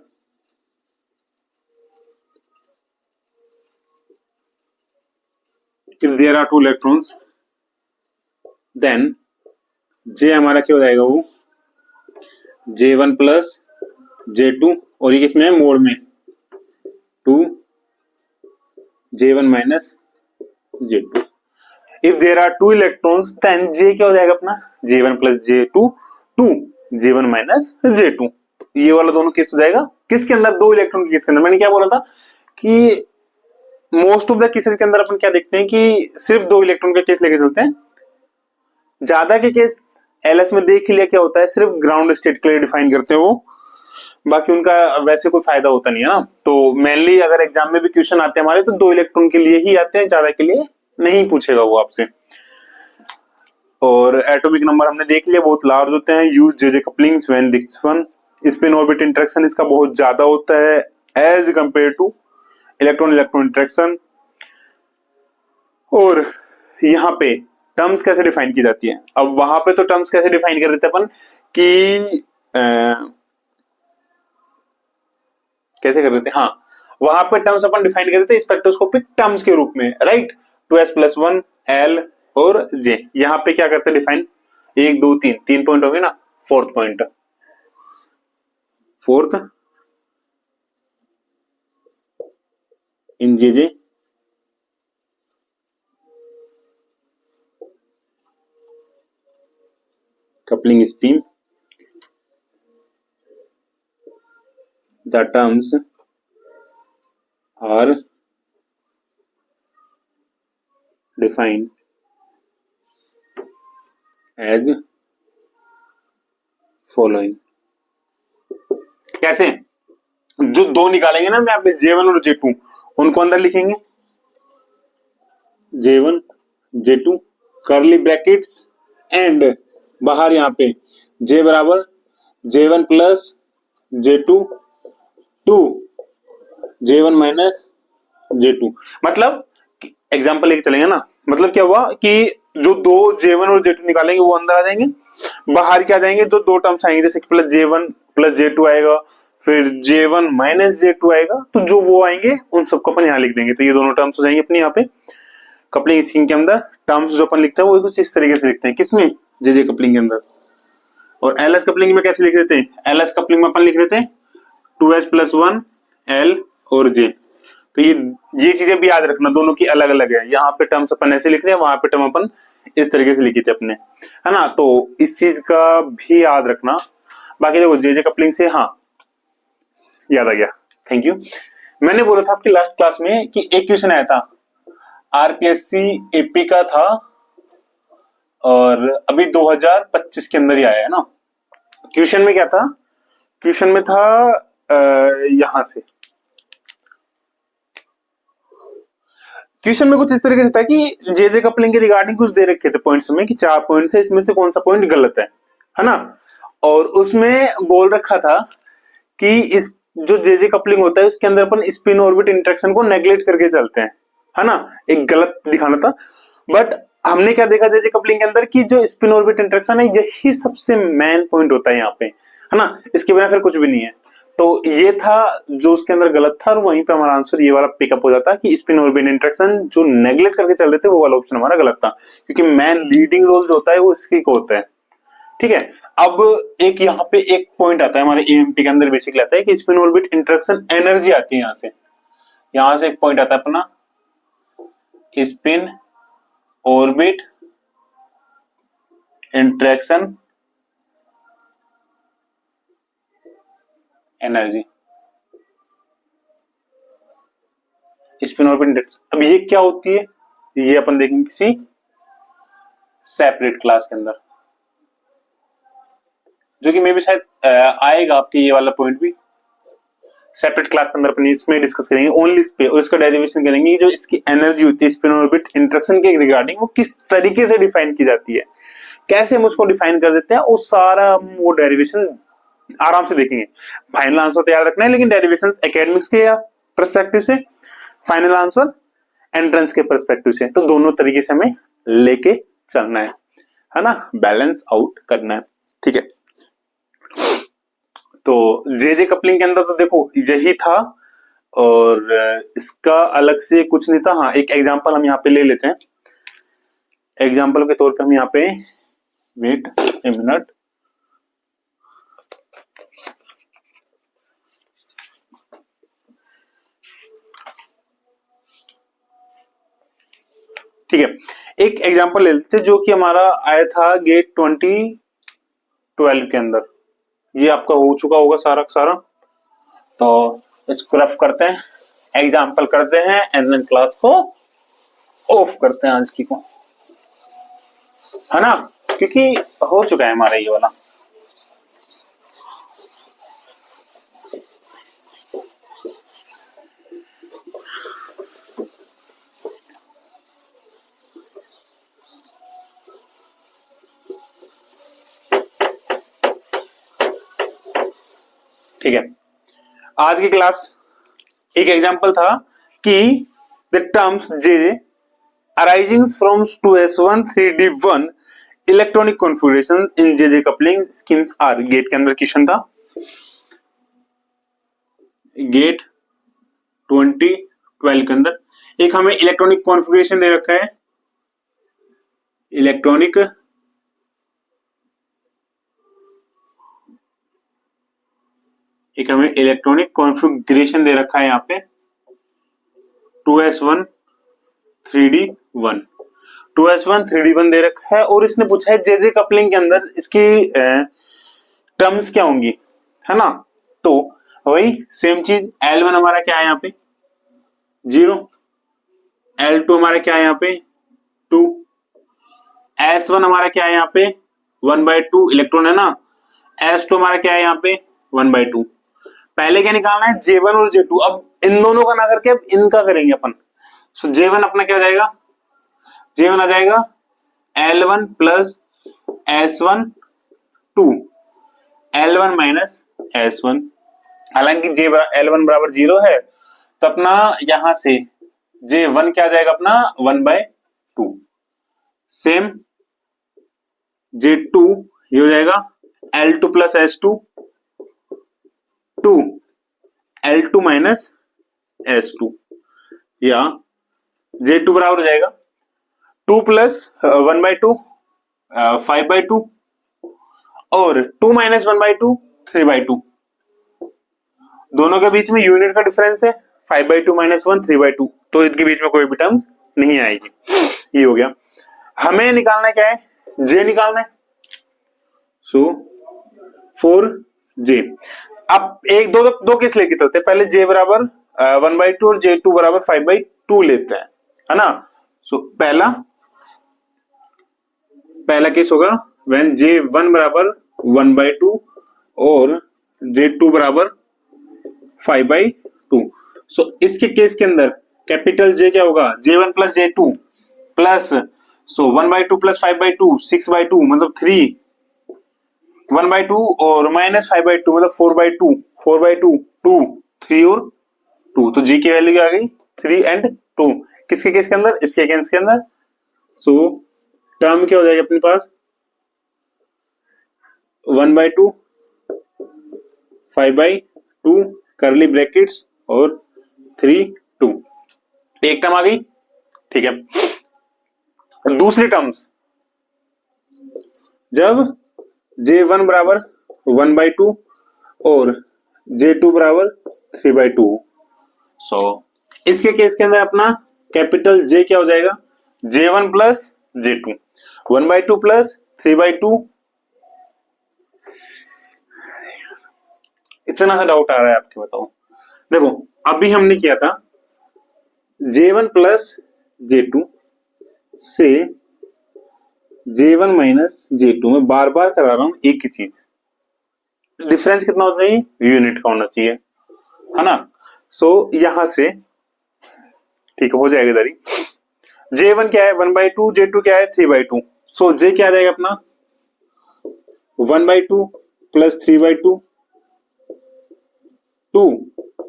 two electrons, then J हमारा क्या हो जाएगा, वो J1 प्लस J2 और ये किसमें है, मोड में, 2J1 minus J2। If there are 2 electrons then J क्या हो जाएगा अपना, J1 plus J2 to J1 minus J2। ये वाला दोनों केस हो जाएगा किसके अंदर, 2 इलेक्ट्रॉन के केस के अंदर। मैंने क्या बोला था कि मोस्ट ऑफ द केसेस के अंदर अपन क्या देखते हैं कि सिर्फ 2 इलेक्ट्रॉन के केस लेके चलते हैं। ज्यादा के केस एलएस में देख लिया क्या होता है, सिर्फ ग्राउंड स्टेट के लिए डिफाइन करते हैं वो, बाकी उनका वैसे कोई फायदा होता नहीं है ना। तो मेनली अगर एग्जाम में भी क्वेश्चन आते हैं हमारे तो 2 इलेक्ट्रॉन के लिए ही आते हैं, ज्यादा के लिए नहीं पूछेगा वो आपसे। और एटॉमिक नंबर हमने देख लिया, बहुत लार्ज होते हैं। Use JJ couplings when this one spin orbit interaction इसका बहुत ज्यादा होता है as compare to electron electron interaction. और यहाँ पे टर्म्स कैसे डिफाइन की जाती है, अब वहां पे तो टर्म्स कैसे डिफाइन कर देते अपन कि कैसे कर देते हैं, हाँ वहां पे टर्म्स अपन डिफाइन कर देते हैं स्पेक्ट्रोस्कोपिक टर्म्स के रूप में, राइट। 2s+1 L और J। यहाँ पे क्या करते हैं डिफाइन, 1 2 3 3 पॉइंट हो गए ना, fourth point, fourth in JJ coupling scheme the terms are defined as following। कैसे, जो दो निकालेंगे ना यहाँ पे J1 और J2 उनको अंदर लिखेंगे J1 J2 curly brackets and बाहर यहाँ पे J बराबर J1 plus J2 to J1 minus J2। मतलब एग्जांपल लेके चलेंगे ना, मतलब क्या हुआ कि जो दो J1 और J2 निकालेंगे वो अंदर आ जाएंगे, बाहर क्या जाएंगे जो दो टर्म्स आएंगे जैसे कि प्लस J1 प्लस J2 आएगा, फिर J1 माइनस J2 आएगा, तो जो वो आएंगे उन सबको अपन यहाँ लिख देंगे। तो ये दोनों टर्म्स हो जाएंगे अपने यहाँ पे कपलिंग स्कीम के अंदर। टर्म्स जो अपन लिखते हैं वो कुछ इस तरीके से लिखते हैं, किसमें, JJ कपलिंग के अंदर। और LS कपलिंग में कैसे लिख देते हैं, LS कपलिंग में अपन लिख देते हैं 2s+1 L और J। तो ये चीजें भी याद रखना, दोनों की अलग अलग है। यहाँ पे टर्म्स अपन ऐसे लिख रहे हैं, वहां पे टर्म अपन इस तरीके से लिखे थे अपने, है ना। तो इस चीज का भी याद रखना। बाकी देखो JJ कपलिंग से हाँ याद आ गया, थैंक यू। मैंने बोला था आपकी लास्ट क्लास में कि एक क्वेश्चन आया था RPSC AP का था, और अभी 2025 के अंदर ही आया है ना। क्वेश्चन में क्या था, क्वेश्चन में था यहां से, क्वेश्चन में कुछ इस तरीके से था कि JJ कपलिंग के रिगार्डिंग कुछ दे रखे थे पॉइंट्स में कि 4 पॉइंट्स है, इसमें से कौन सा पॉइंट गलत है ना। और उसमें बोल रखा था कि इस जो JJ कपलिंग होता है उसके अंदर अपन स्पिन ऑर्बिट इंटरेक्शन को नेग्लेक्ट करके चलते हैं, है ना, एक गलत दिखाना था। बट हमने क्या देखा JJ कपलिंग के अंदर कि जो स्पिन ऑर्बिट इंटरेक्शन है यही सबसे मेन पॉइंट होता है यहाँ पे, है ना, इसके बिना फिर कुछ भी नहीं है। तो ये था जो उसके अंदर गलत था, और वहीं पे हमारा आंसर ये वाला पिकअप हो जाता कि स्पिन ऑर्बिट इंटरेक्शन जो नेग्लेक्ट करके चल रहे थे वो वाला ऑप्शन हमारा गलत था, क्योंकि मेन लीडिंग रोल जो होता है वो इसकी को होता है। ठीक है, अब एक यहाँ पे एक पॉइंट आता है हमारे एएमपी के अंदर, बेसिकली आता है कि स्पिन ऑर्बिट इंटरेक्शन एनर्जी आती है यहां से एक पॉइंट आता है अपना spin orbit interaction energy, spin orbit interaction. अब ये क्या होती है ये अपन देखेंगे किसी सेपरेट क्लास के अंदर, जो कि मे भी शायद आएगा आपके ये वाला पॉइंट भी सेपरेट क्लास के अंदर अपन इसमें डिस्कस करेंगे ओनली इस पे, और इसका डेरिवेशन करेंगे जो इसकी एनर्जी होती है स्पिन ऑर्बिट इंटरेक्शन के रिगार्डिंग वो किस तरीके से डिफाइन की जाती है, कैसे हम उसको डिफाइन कर देते हैं, वो सारा वो डेरिवेशन आराम से देखेंगे। फाइनल आंसर तो याद रखना है, लेकिन डेरिवेशंस एकेडमिक्स के पर्सपेक्टिव से, फाइनल आंसर एंट्रेंस के पर्सपेक्टिव से, तो दोनों तरीके से हमें लेके चलना है ना, बैलेंस आउट करना है। ठीक है, तो JJ कपलिंग के अंदर तो देखो यही था, और इसका अलग से कुछ नहीं था। हाँ, एक एग्जांपल हम यहाँ पे ले लेते हैं, एग्जांपल के तौर पे हम यहाँ पे, वेट ए मिनट, ठीक है, एक एग्जांपल ले लेते जो कि हमारा आया था गेट 2012 के अंदर। ये आपका हो चुका होगा सारा सारा, तो इसको रफ करते हैं, एग्जांपल करते हैं एंड देन क्लास को ऑफ करते हैं आज की को, है ना, क्योंकि हो चुका है हमारा ये वाला। ठीक है, आज की क्लास एक एग्जांपल था कि the terms J arising from 2s1 3d1 electronic configurations in J coupling schemes are. GATE के अंदर क्वेश्चन था, गेट 2012 के अंदर एक हमें इलेक्ट्रॉनिक कॉन्फ़िगरेशन दे रखा है, इलेक्ट्रॉनिक एक हमें इलेक्ट्रॉनिक कॉन्फ़िगरेशन दे रखा है यहाँ पे 2s1 3d1 2s1 3d1 दे रखा है, और इसने पूछा है जे कपलिंग के अंदर इसकी टर्म्स क्या होंगी, है ना। तो वही सेम चीज, L1 हमारा क्या है यहाँ पे 0, L2 हमारा क्या है यहाँ पे 2, S1 हमारा क्या है यहाँ पे 1/2 इलेक्ट्रॉन है ना, S2 हमारा क्या है यहाँ पे 1/2। पहले क्या निकालना है J1 और J2, अब इन दोनों का ना करके अब इनका करेंगे अपन। सो J1 अपना क्या हो जाएगा, J1 आ जाएगा L1 plus S1 2 L1 minus S1। हालांकि L1 बराबर 0 है, तो अपना यहां से J1 क्या आ जाएगा अपना 1/2। सेम J2 ये हो जाएगा L2 plus S2 2 L2 minus S2, या J2 बराबर हो जाएगा 2 प्लस 1/2 5/2 और 2 माइनस 1/2 3/2। दोनों के बीच में यूनिट का डिफरेंस है 5/2 माइनस 1 3/2, तो इनके बीच में कोई भी टर्म्स नहीं आएगी। ये हो गया, हमें निकालना क्या है, J निकालना है। सो 4J। अब एक दो दो केस लेके चलते हैं, पहले J बराबर 1/2 और J2 बराबर 5/2 लेते हैं, है ना। सो पहला केस होगा व्हेन J1 बराबर 1/2 और J2 बराबर 5/2। सो इसके केस के अंदर कैपिटल J क्या होगा J1 plus J2 plus 1/2 plus 5/2 6/2 मतलब 3, 1/2 और माइनस 5/2 मतलब 4/2 4/2 2 3 और 2, तो G की वैल्यू क्या आ गई 3 एंड 2। किसके केस के अंदर, इसके केस के अंदर। सो टर्म क्या हो जाएगा अपने पास 1/2 5/2 करली ब्रैकेट्स और 3 2, एक टर्म आ गई। ठीक है, दूसरी टर्म्स जब J1 बराबर 1/2 और J2 बराबर 3/2, सो इसके केस के अंदर अपना कैपिटल J क्या हो जाएगा J1 प्लस J2 1/2 प्लस 3/2। इतना सा डाउट आ रहा है आपके, बताओ। देखो अभी हमने किया था J1 प्लस J2 से J1 माइनस J2, में बार बार करा रहा हूं एक ही चीज, डिफरेंस कितना होना चाहिए यूनिट का होना चाहिए, है ना। सो यहां से ठीक हो जाएगा इधर ही, J1 क्या है 1/2, J2 क्या है 3/2। सो J क्या आ जाएगा अपना 1/2 प्लस 3/2 2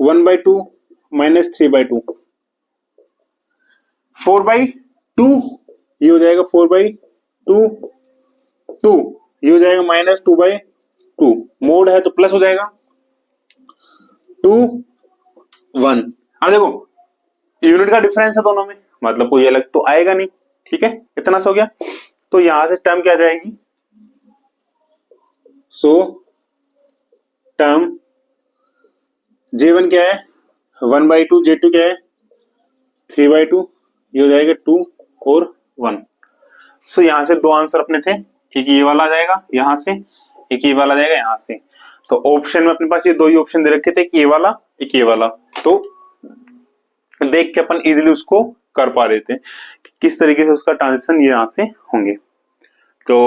1/2 माइनस 3/2 4/2, ये हो जाएगा 4/2 2, ये हो जाएगा माइनस 2/2, मोड है तो प्लस हो जाएगा 2 1। अब देखो यूनिट का डिफरेंस है दोनों में, मतलब कोई अलग तो आएगा नहीं। ठीक है, इतना सा हो गया, तो यहां से टर्म क्या जाएगी, सो टर्म J1 क्या है 1/2, J2 क्या है 3/2, ये हो जाएगा 2 और 1। सो यहाँ से दो आंसर अपने थे, एक ये वाला आ जाएगा यहाँ से, एक ये वाला आ जाएगा यहाँ से। तो ऑप्शन में अपने पास ये दो ही ऑप्शन दे रखे थे, एक ये वाला एक ये वाला। तो देख के अपन इजीली उसको कर पा रहे थे किस तरीके से उसका ट्रांजिशन ये यहाँ से होंगे। तो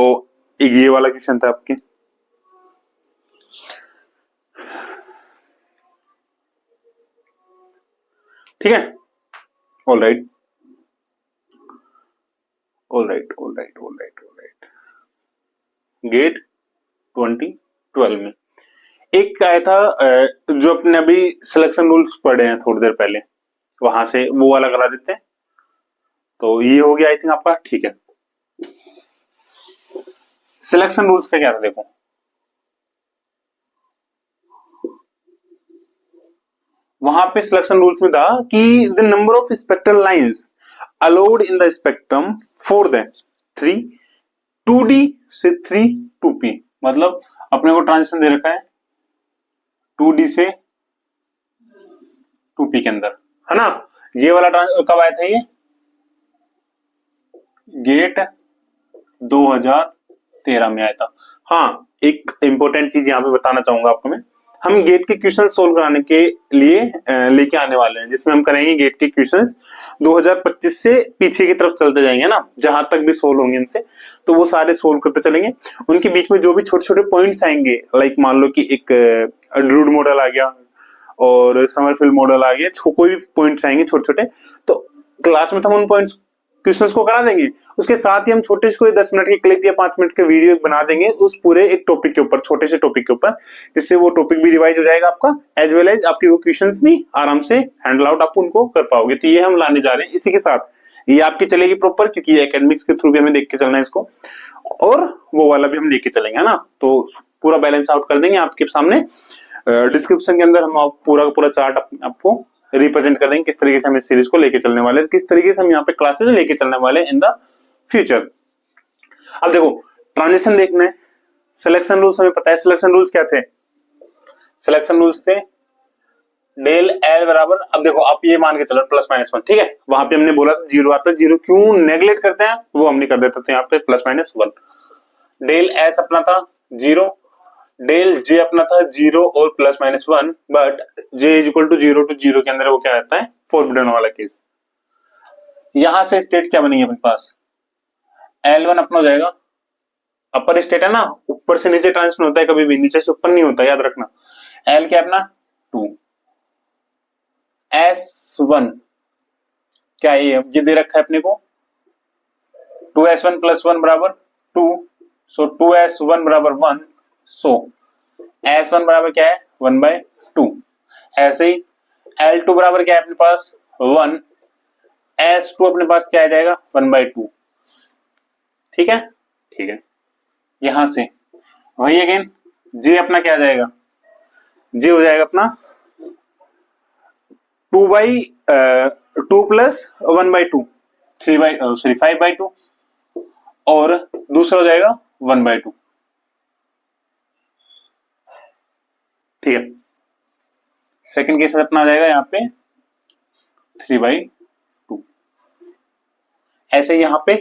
एक ये वाला क्वेश्चन था आपके। ठीक है, all right all right all right all right all right. GATE 2012 में एक आया था जो अपने अभी सिलेक्शन रूल्स पढ़े हैं थोड़ी देर पहले, वहां से वो वाला करा देते हैं। तो ये हो गया आई थिंक आपका। ठीक है, सिलेक्शन रूल्स का क्या था देखो, वहां पे सिलेक्शन रूल्स में था कि the number of spectral lines allowed in the spectrum for the 3 2D से 3 2P। मतलब अपने को ट्रांजिशन दे रखा है 2D से 2P के अंदर, है ना। ये वाला कब आया था ये, गेट 2013 में आया था। हाँ, एक इंपॉर्टेंट चीज यहाँ पे बताना चाहूंगा आपको मैं, हम गेट के क्वेश्चन सोल्व कराने के लिए लेके आने वाले हैं, जिसमें हम करेंगे गेट के क्वेश्चंस 2025 से पीछे की तरफ चलते जाएंगे ना, जहां तक भी सोल्व होंगे इनसे, तो वो सारे सोल्व करते चलेंगे। उनके बीच में जो भी छोटे छोटे पॉइंट्स आएंगे, लाइक मान लो कि एक ड्रूड मॉडल आ गया और समरफील्ड मॉडल आ गया, कोई भी पॉइंट्स आएंगे छोटे छोटे, तो क्लास में हम उन पॉइंट्स क्वेश्चंस को करा देंगे। उसके साथ ही हम छोटे से कोई 10 मिनट के क्लिप या 5 मिनट के वीडियो बना देंगे उस पूरे एक टॉपिक के ऊपर, छोटे से टॉपिक के ऊपर, जिससे वो टॉपिक भी रिवाइज हो जाएगा आपका, एज वेल एज आपकी वो क्वेश्चंस भी आराम से हैंडल आउट आप उनको कर पाओगे। तो ये हम लाने जा रहे हैं। इसी के साथ ये आपकी चलेगी प्रॉपर, क्योंकि ये एकेडमिक्स के थ्रू भी हमें देख के चलना है इसको, और वो वाला भी हम लेके चलेंगे, है ना। तो पूरा बैलेंस आउट कर देंगे आपके सामने। डिस्क्रिप्शन के अंदर हम पूरा का पूरा चार्ट आपको रिप्रेजेंट कर देंगे, किस तरीके से हम इस सीरीज को लेके चलने वाले हैं, किस तरीके से हम यहाँ पे क्लासेस लेके चलने वाले हैं इन द फ्यूचर। अब देखो, ट्रांजिशन देखना है, सिलेक्शन रूल्स हमें पता है। सिलेक्शन रूल्स क्या थे, सिलेक्शन रूल्स थे डेल एल बराबर, अब देखो आप ये मान के चलो +-1, ठीक है। वहां पे हमने बोला था 0 आता है, 0 क्यों नेग्लेक्ट करते हैं, वो हम नहीं कर देते थे यहाँ पे +-1। डेल एस अपना था 0, डेल जे अपना था 0 और +-1, but J is equal to 0 to 0 के अंदर वो क्या रहता है, फोरबिडन वाला केस। यहां से स्टेट क्या बनेगी अपने पास, L1 अपना हो जाएगा, अपर स्टेट है ना, ऊपर से नीचे ट्रांजिशन होता है, कभी भी नीचे से ऊपर नहीं होता, याद रखना। L क्या अपना 2, S1 क्या ये दे रखा है अपने को 2S1 + 1 बराबर 2, सो 2S1 बराबर 1, सो S1 बराबर क्या है 1/2। ऐसे ही L2 बराबर क्या है अपने पास 1, S2 अपने पास क्या आ जाएगा 1/2। ठीक है, ठीक है। यहां से वही अगेन J अपना क्या आ जाएगा, J हो जाएगा अपना 2 + 1/2, 5/2, और दूसरा हो जाएगा 1/2। ठीक है, सेकंड केस अपना आ जाएगा यहाँ पे 3/2। ऐसे यहां पे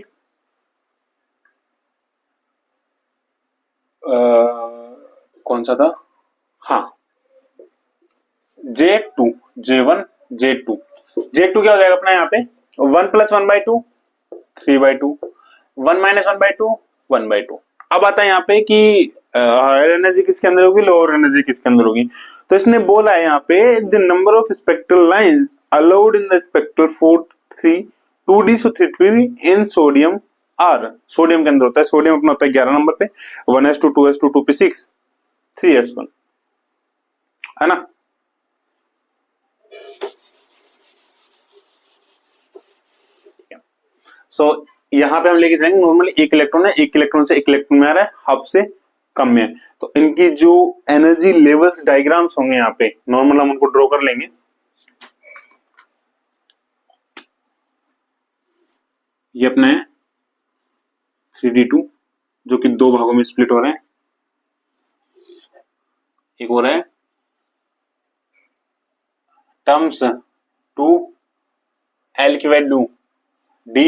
कौन सा था, हाँ J2, J1 J2, J2 क्या हो जाएगा अपना यहाँ पे 1 + 1/2 3/2, 1 - 1/2 1/2। अब आता है यहाँ पे कि हायर एनर्जी किसके अंदर होगी, लोअर एनर्जी किसके अंदर होगी। तो इसने बोला है यहाँ पे the number of spectral lines allowed in the spectral for 3 2D से 3 इन सोडियम आर, सोडियम के अंदर होता है, सोडियम अपना होता है 11 नंबर पे, 1s2 2s2 2p6 3s1, है ना। सो यहां पे हम लेके जाएंगे नॉर्मली एक इलेक्ट्रॉन है, एक इलेक्ट्रॉन से एक इलेक्ट्रॉन में आ रहा है, हाफ से कम में है, तो इनकी जो एनर्जी लेवल्स डायग्राम्स होंगे यहाँ पे नॉर्मल हम उनको ड्रॉ कर लेंगे। ये अपना है 3d2 जो कि दो भागों में स्प्लिट हो रहे हैं, एक हो रहा है टर्म्स 2 L की वैल्यू D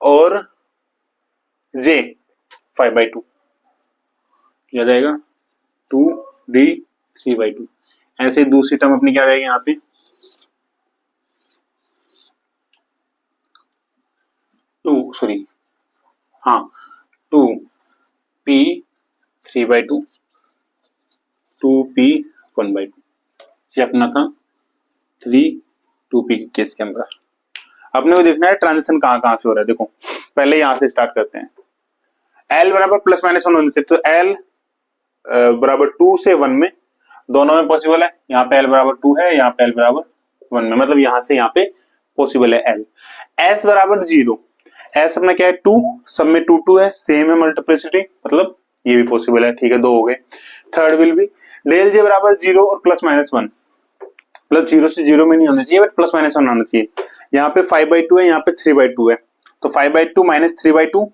और J 5/2 क्या जाएगा 2D 3/2। ऐसे दूसरी टर्म अपनी क्या जाएगी यहाँ पे 2P 3/2 2P 1/2। ये अपना था 2P के केस के अंदर। अपने को देखना है ट्रांजिशन कहाँ कहाँ से हो रहा है। देखो पहले यहां से स्टार्ट करते हैं। L बराबर +-1 होने थे, तो L बराबर 2 से 1 में दोनों में पॉसिबल है। यहाँ पे L बराबर 2 है, यहाँ पे L बराबर 1 में, मतलब यहां से यहाँ पे पॉसिबल है L। S बराबर 0, S अपना क्या है 2, सब में 2 2 है, सेम है मल्टीप्लिसिटी, मतलब ये भी पॉसिबल है। ठीक है, 2 हो गए। थर्ड विल भी डेल J बराबर 0 और +-1, मतलब 0 से 0 में नहीं होना चाहिए, बट +-1 होना चाहिए। यहाँ पे 5/2 है, यहाँ पे 3/2 है, तो 5/2 - 3/2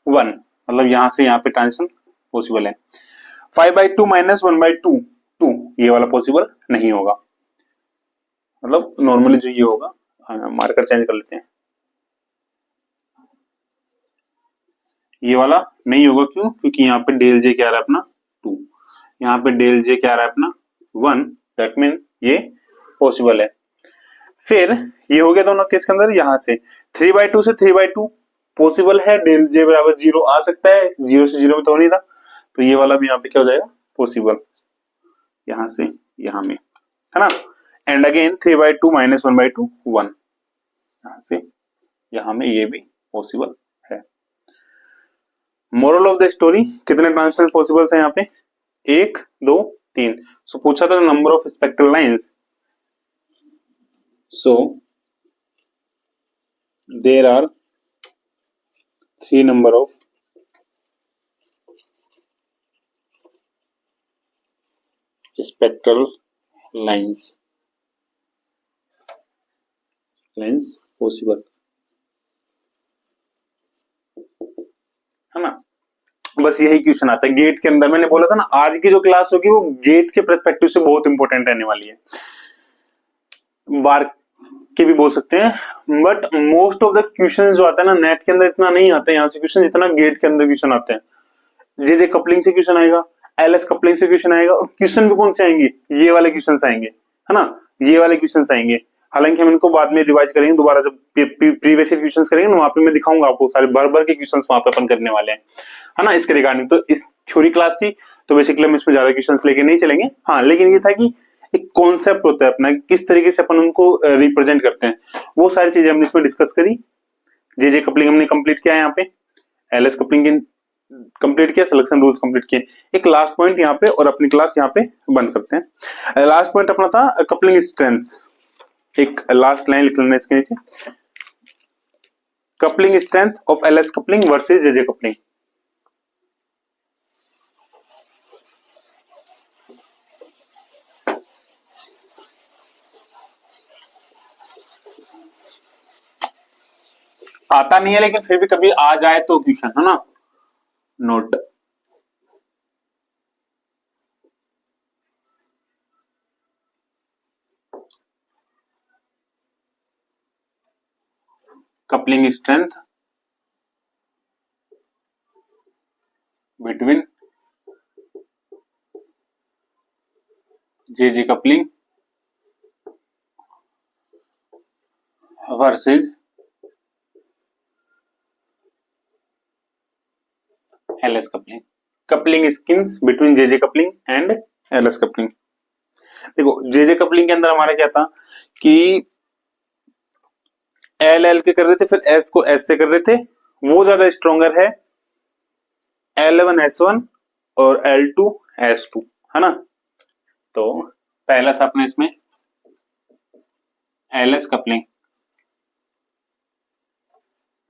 1, मतलब यहां से यहाँ पे ट्रांजिशन पॉसिबल है। 5/2 - 1/2 2, ये वाला पॉसिबल नहीं होगा, मतलब नॉर्मली जो ये होगा, मार्कर चेंज कर लेते हैं, ये वाला नहीं होगा। क्यों? क्योंकि यहाँ पे डेल J क्या आ रहा है अपना 2, यहाँ पे डेल J क्या आ रहा है अपना 1, दैट मीन ये पॉसिबल है। फिर ये हो गया दोनों केस के अंदर। यहां से 3/2 से 3/2 पॉसिबल है, डेल J बराबर 0 आ सकता है, 0 से 0 में तो नहीं था, तो ये वाला भी यहाँ पे क्या हो जाएगा पॉसिबल, यहां से यहां में, है ना। एंड अगेन 3/2 - 1/2 1, यहां से यहां में ये भी पॉसिबल है। मोरल ऑफ द स्टोरी, कितने ट्रांजिशन पॉसिबल्स हैं यहाँ पे 1 2 3। सो पूछा था number of spectral lines, so there are 3 number of spectral lines possible, है ना। बस यही क्वेश्चन आता है गेट के अंदर। मैंने बोला था ना आज की जो क्लास होगी वो गेट के पर्सपेक्टिव से बहुत इंपॉर्टेंट रहने वाली है। बार के भी बोल सकते हैं, but most of the question जो आता है ना नेट के अंदर इतना नहीं आता है यहाँ से क्वेश्चन, जितना गेट के अंदर क्वेश्चन आते हैं। जे कपलिंग से क्वेश्चन आएगा, एलएस कपलिंग से क्वेश्चन आएगा, और क्वेश्चन भी कौन से आएंगे, ये वाले क्वेश्चन आएंगे, है ना, ये वाले क्वेश्चन आएंगे। हालांकि हम इनको बाद में रिवाइज करेंगे दोबारा, जब प्रीवियस क्वेश्चन करेंगे ना वहां पे मैं दिखाऊंगा आपको सारे भर के क्वेश्चन वहां पे अपन करने वाले हैं, है ना, इसके रिगार्डिंग। तो इस थ्योरी क्लास थी, तो बेसिकली हम इसमें ज्यादा क्वेश्चंस लेके नहीं चलेंगे। हाँ, लेकिन ये था कि एक कॉन्सेप्ट होता है अपना, किस तरीके से अपन उनको रिप्रेजेंट करते हैं, वो सारी चीजें हमने इसमें डिस्कस करी। जे कपलिंग हमने कंप्लीट किया है यहाँ पे, एलएस कपलिंग कंप्लीट किया, सिलेक्शन रूल्स कंप्लीट किए। एक लास्ट पॉइंट यहाँ पे और अपनी क्लास यहाँ पे बंद करते हैं। लास्ट पॉइंट अपना था कपलिंग स्ट्रेंथ, एक लास्ट लाइन लिख लेना इसके नीचे, coupling strength of LS coupling versus J coupling. आता नहीं है लेकिन फिर भी कभी आ जाए तो क्वेश्चन, है ना, note. Coupling strength between J coupling versus LS coupling, coupling schemes between J coupling and LS coupling. देखो जे कपलिंग के अंदर हमारा क्या था कि एल एल के कर रहे थे, फिर एस को एस से कर रहे थे, वो ज्यादा स्ट्रॉन्गर है L1S1 और L2S2, है ना। तो पहला था अपने इसमें एलएस कपलिंग,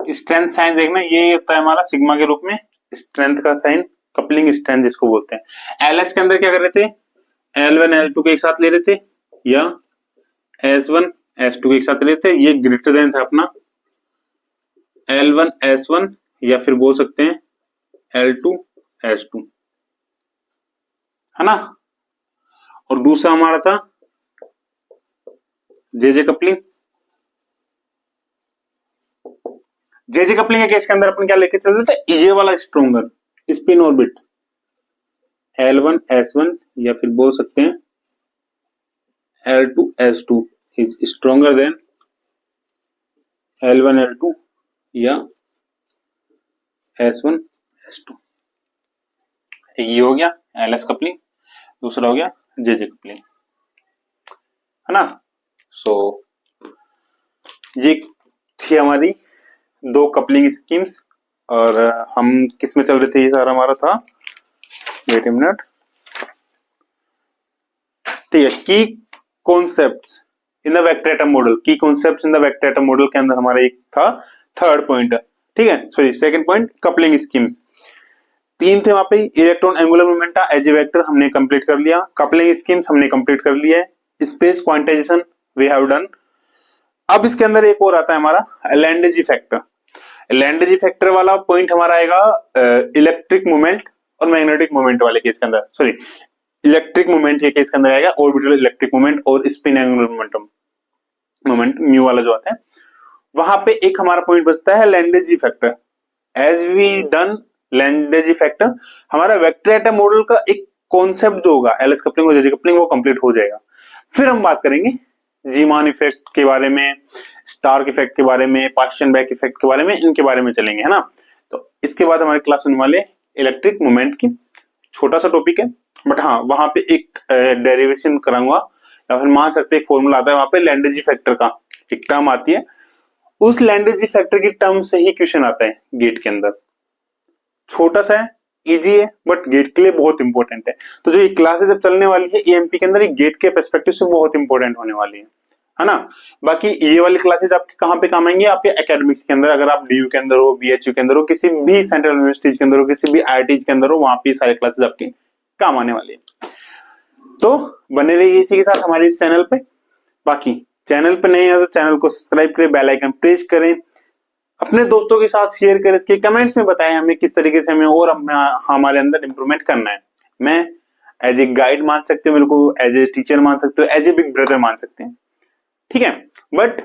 स्ट्रेंथ साइन देखना, ये होता है हमारा सिग्मा के रूप में स्ट्रेंथ का साइन, कपलिंग स्ट्रेंथ जिसको बोलते हैं। एलएस के अंदर क्या कर रहे थे, L1 L2 के एक साथ ले रहे थे, या S1 S2 के एक साथ ले रहे थे, ये ग्रेटर देन था अपना L1 S1, या फिर बोल सकते हैं L2 S2, है ना। और दूसरा हमारा था जे कपलिंग, जे जे कपलिंग के केस के अंदर अपन क्या लेके चलते थे, ये वाला स्ट्रोंगर स्पिन ऑर्बिट L1S1 या फिर बोल सकते हैं L2S2 is stronger then L1L2 या S1S2। ये हो गया LS कपलिंग, दूसरा हो गया JJ कपलिंग, है ना। सो ये थी हमारी दो कपलिंग स्कीम्स, और हम किस में चल रहे थे, ये सारा हमारा था, वेट ए मिनट, ठीक है, की concepts in the vector atom model. की concepts in the vector atom model के अंदर हमारा एक था थर्ड पॉइंट, ठीक है, sorry second point coupling schemes. तीन थे वहां पे, electron angular momenta as a vector हमने कंप्लीट कर लिया, कपलिंग स्कीम्स हमने कंप्लीट कर लिया है, space quantization we have done. अब इसके अंदर एक और आता है हमारा लैंडेज इफेक्ट। लैंडेज इफेक्टर वाला पॉइंट हमारा आएगा इलेक्ट्रिक मोमेंट और मैग्नेटिक मोमेंट वाले केस के अंदर, सॉरी इलेक्ट्रिक मोमेंट के केस के अंदर आएगा, ऑर्बिटल इलेक्ट्रिक मोमेंट और स्पिन एंगुलर मोमेंट म्यू वाला जो आता है, वहां पे एक हमारा पॉइंट बचता है Lande g factor. As we done Lande g factor, हमारा वेक्टर एटम मॉडल का एक कॉन्सेप्ट जो होगा एलएस कपलिंग और जेजे कपलिंग वो कंप्लीट हो जाएगा। फिर हम बात करेंगे जीमान इफेक्ट के बारे में, स्टार्क इफेक्ट के बारे में, पास्चन-बैक इफेक्ट के बारे में, इनके बारे में चलेंगे, है ना। तो इसके बाद हमारी क्लास होने वाले इलेक्ट्रिक मोमेंट की, छोटा सा टॉपिक है बट हाँ वहां पे एक डेरिवेशन कराऊंगा, या फिर मान सकते एक फॉर्मूला आता है वहां पे लैंडेज फैक्टर का एक टर्म आती है, उस लैंडेज फैक्टर की टर्म से ही क्वेश्चन आता है गेट के अंदर। छोटा सा है, इजी है, बट गेट के लिए बहुत इंपॉर्टेंट है। तो जो ये क्लासेस अब चलने वाली है ईएमपी के अंदर, ये गेट के पर्सपेक्टिव से बहुत इंपॉर्टेंट होने वाली है ना। बाकी ये वाली क्लासेस आपके कहाँ पे काम आएंगे, आपके एकेडमिक्स के अंदर, अगर आप डीयू के अंदर हो, बीएचयू के अंदर हो, किसी भी सेंट्रल यूनिवर्सिटी के अंदर हो, किसी भी आईआईटी के अंदर हो, वहां पे सारे क्लासेस आपके काम आने वाली है। तो बने रहिए इसी के साथ हमारे इस चैनल पे। बाकी चैनल पे नहीं है तो चैनल को सब्सक्राइब करें, बेल आइकन प्रेस करें, अपने दोस्तों के साथ शेयर करें, इसके कमेंट्स में बताएं हमें किस तरीके से हमें और हमारे अंदर इंप्रूवमेंट करना है। मैं एज ए गाइड मान सकते हो, मेरे को एज ए टीचर मान सकते हो, एज ए बिग ब्रदर मान सकते हैं, ठीक है। बट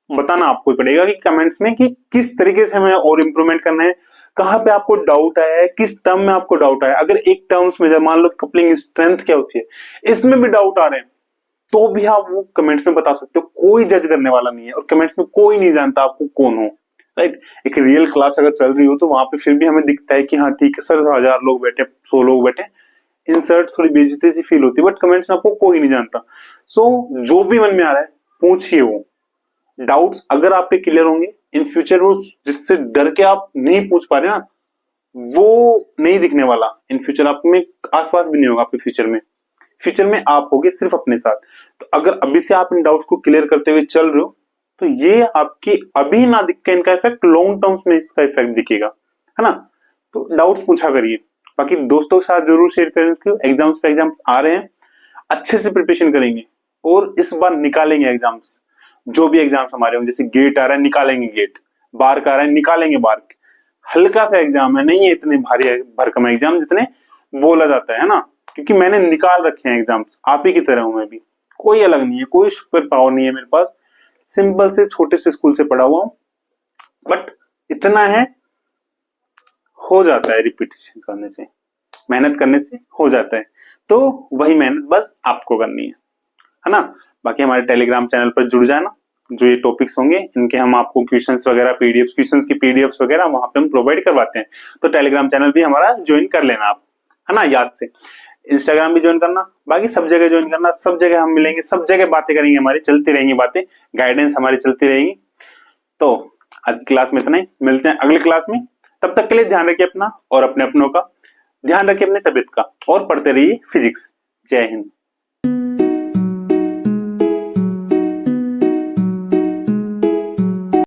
बताना आपको पड़ेगा कि कमेंट्स में कि किस तरीके से हमें और इंप्रूवमेंट करना है, कहां पे आपको डाउट आया है, किस टर्म में आपको डाउट आया है। अगर एक टर्म्स में मान लो कपलिंग स्ट्रेंथ क्या होती है, इसमें भी डाउट आ रहे हैं, तो भी आप वो कमेंट्स में बता सकते हो, कोई जज करने वाला नहीं है, और कमेंट्स में कोई नहीं जानता आपको कौन हो, राइट। एक रियल क्लास अगर चल रही हो तो वहां पे फिर भी हमें दिखता है कि हाँ ठीक है सर, 1000 लोग बैठे, 100 लोग बैठे, इंसर्ट थोड़ी बेइज्जती सी फील होती है, बट कमेंट्स में आपको कोई नहीं जानता। सो जो भी मन में आ रहा है पूछिए, वो डाउट्स अगर आपके क्लियर होंगे इन फ्यूचर, वो जिससे डर के आप नहीं पूछ पा रहे ना, वो नहीं दिखने वाला इन फ्यूचर, आप में आसपास भी नहीं होगा आपके फ्यूचर में आप होगे सिर्फ अपने साथ। तो अगर अभी से आप इन डाउट्स को क्लियर करते हुए चल रहे हो, तो ये आपकी अभी ना दिख के इनका इफेक्ट लॉन्ग टर्म्स में इसका इफेक्ट दिखेगा, है ना। तो डाउट्स पूछा करिए, बाकी दोस्तों के साथ जरूर शेयर करें। एग्जाम्स पे एग्जाम्स आ रहे हैं, अच्छे से प्रिपरेशन करेंगे और इस बार निकालेंगे एग्जाम्स, जो भी एग्जाम्स हमारे होंगे, जैसे गेट आ रहा है निकालेंगे गेट, बार का आ रहा है निकालेंगे बार। हल्का सा एग्जाम है, नहीं है इतने भारी भरकम एग्जाम जितने बोला जाता है ना, क्योंकि मैंने निकाल रखे हैं एग्जाम्स, आप ही की तरह हूं मैं भी, कोई अलग नहीं है, कोई सुपर पावर नहीं है मेरे पास, सिंपल से छोटे से स्कूल से पढ़ा हुआ हूं, बट इतना है, हो जाता है रिपीटेशन करने से, मेहनत करने से हो जाता है। तो वही मेहनत बस आपको करनी है ना। बाकी हमारे टेलीग्राम चैनल पर जुड़ जाना, जो ये टॉपिक्स होंगे इनके हम आपको क्वेश्चंस वगैरह पीडीएफ, क्वेश्चंस की पीडीएफ्स वगैरह वहां पे हम प्रोवाइड करवाते हैं। तो टेलीग्राम चैनल भी हमारा ज्वाइन कर लेना आप, है ना, याद से। इंस्टाग्राम भी ज्वाइन करना, बाकी सब जगह ज्वाइन करना, सब जगह हम मिलेंगे, सब जगह बातें करेंगे, हमारी चलती रहेंगी बातें, गाइडेंस हमारी चलती रहेगी। तो आज की क्लास में इतना ही, मिलते हैं अगली क्लास में। तब तक के लिए ध्यान रखिए अपना और अपने अपनों का, ध्यान रखिए अपनी तबीयत का, और पढ़ते रहिए फिजिक्स। जय हिंद।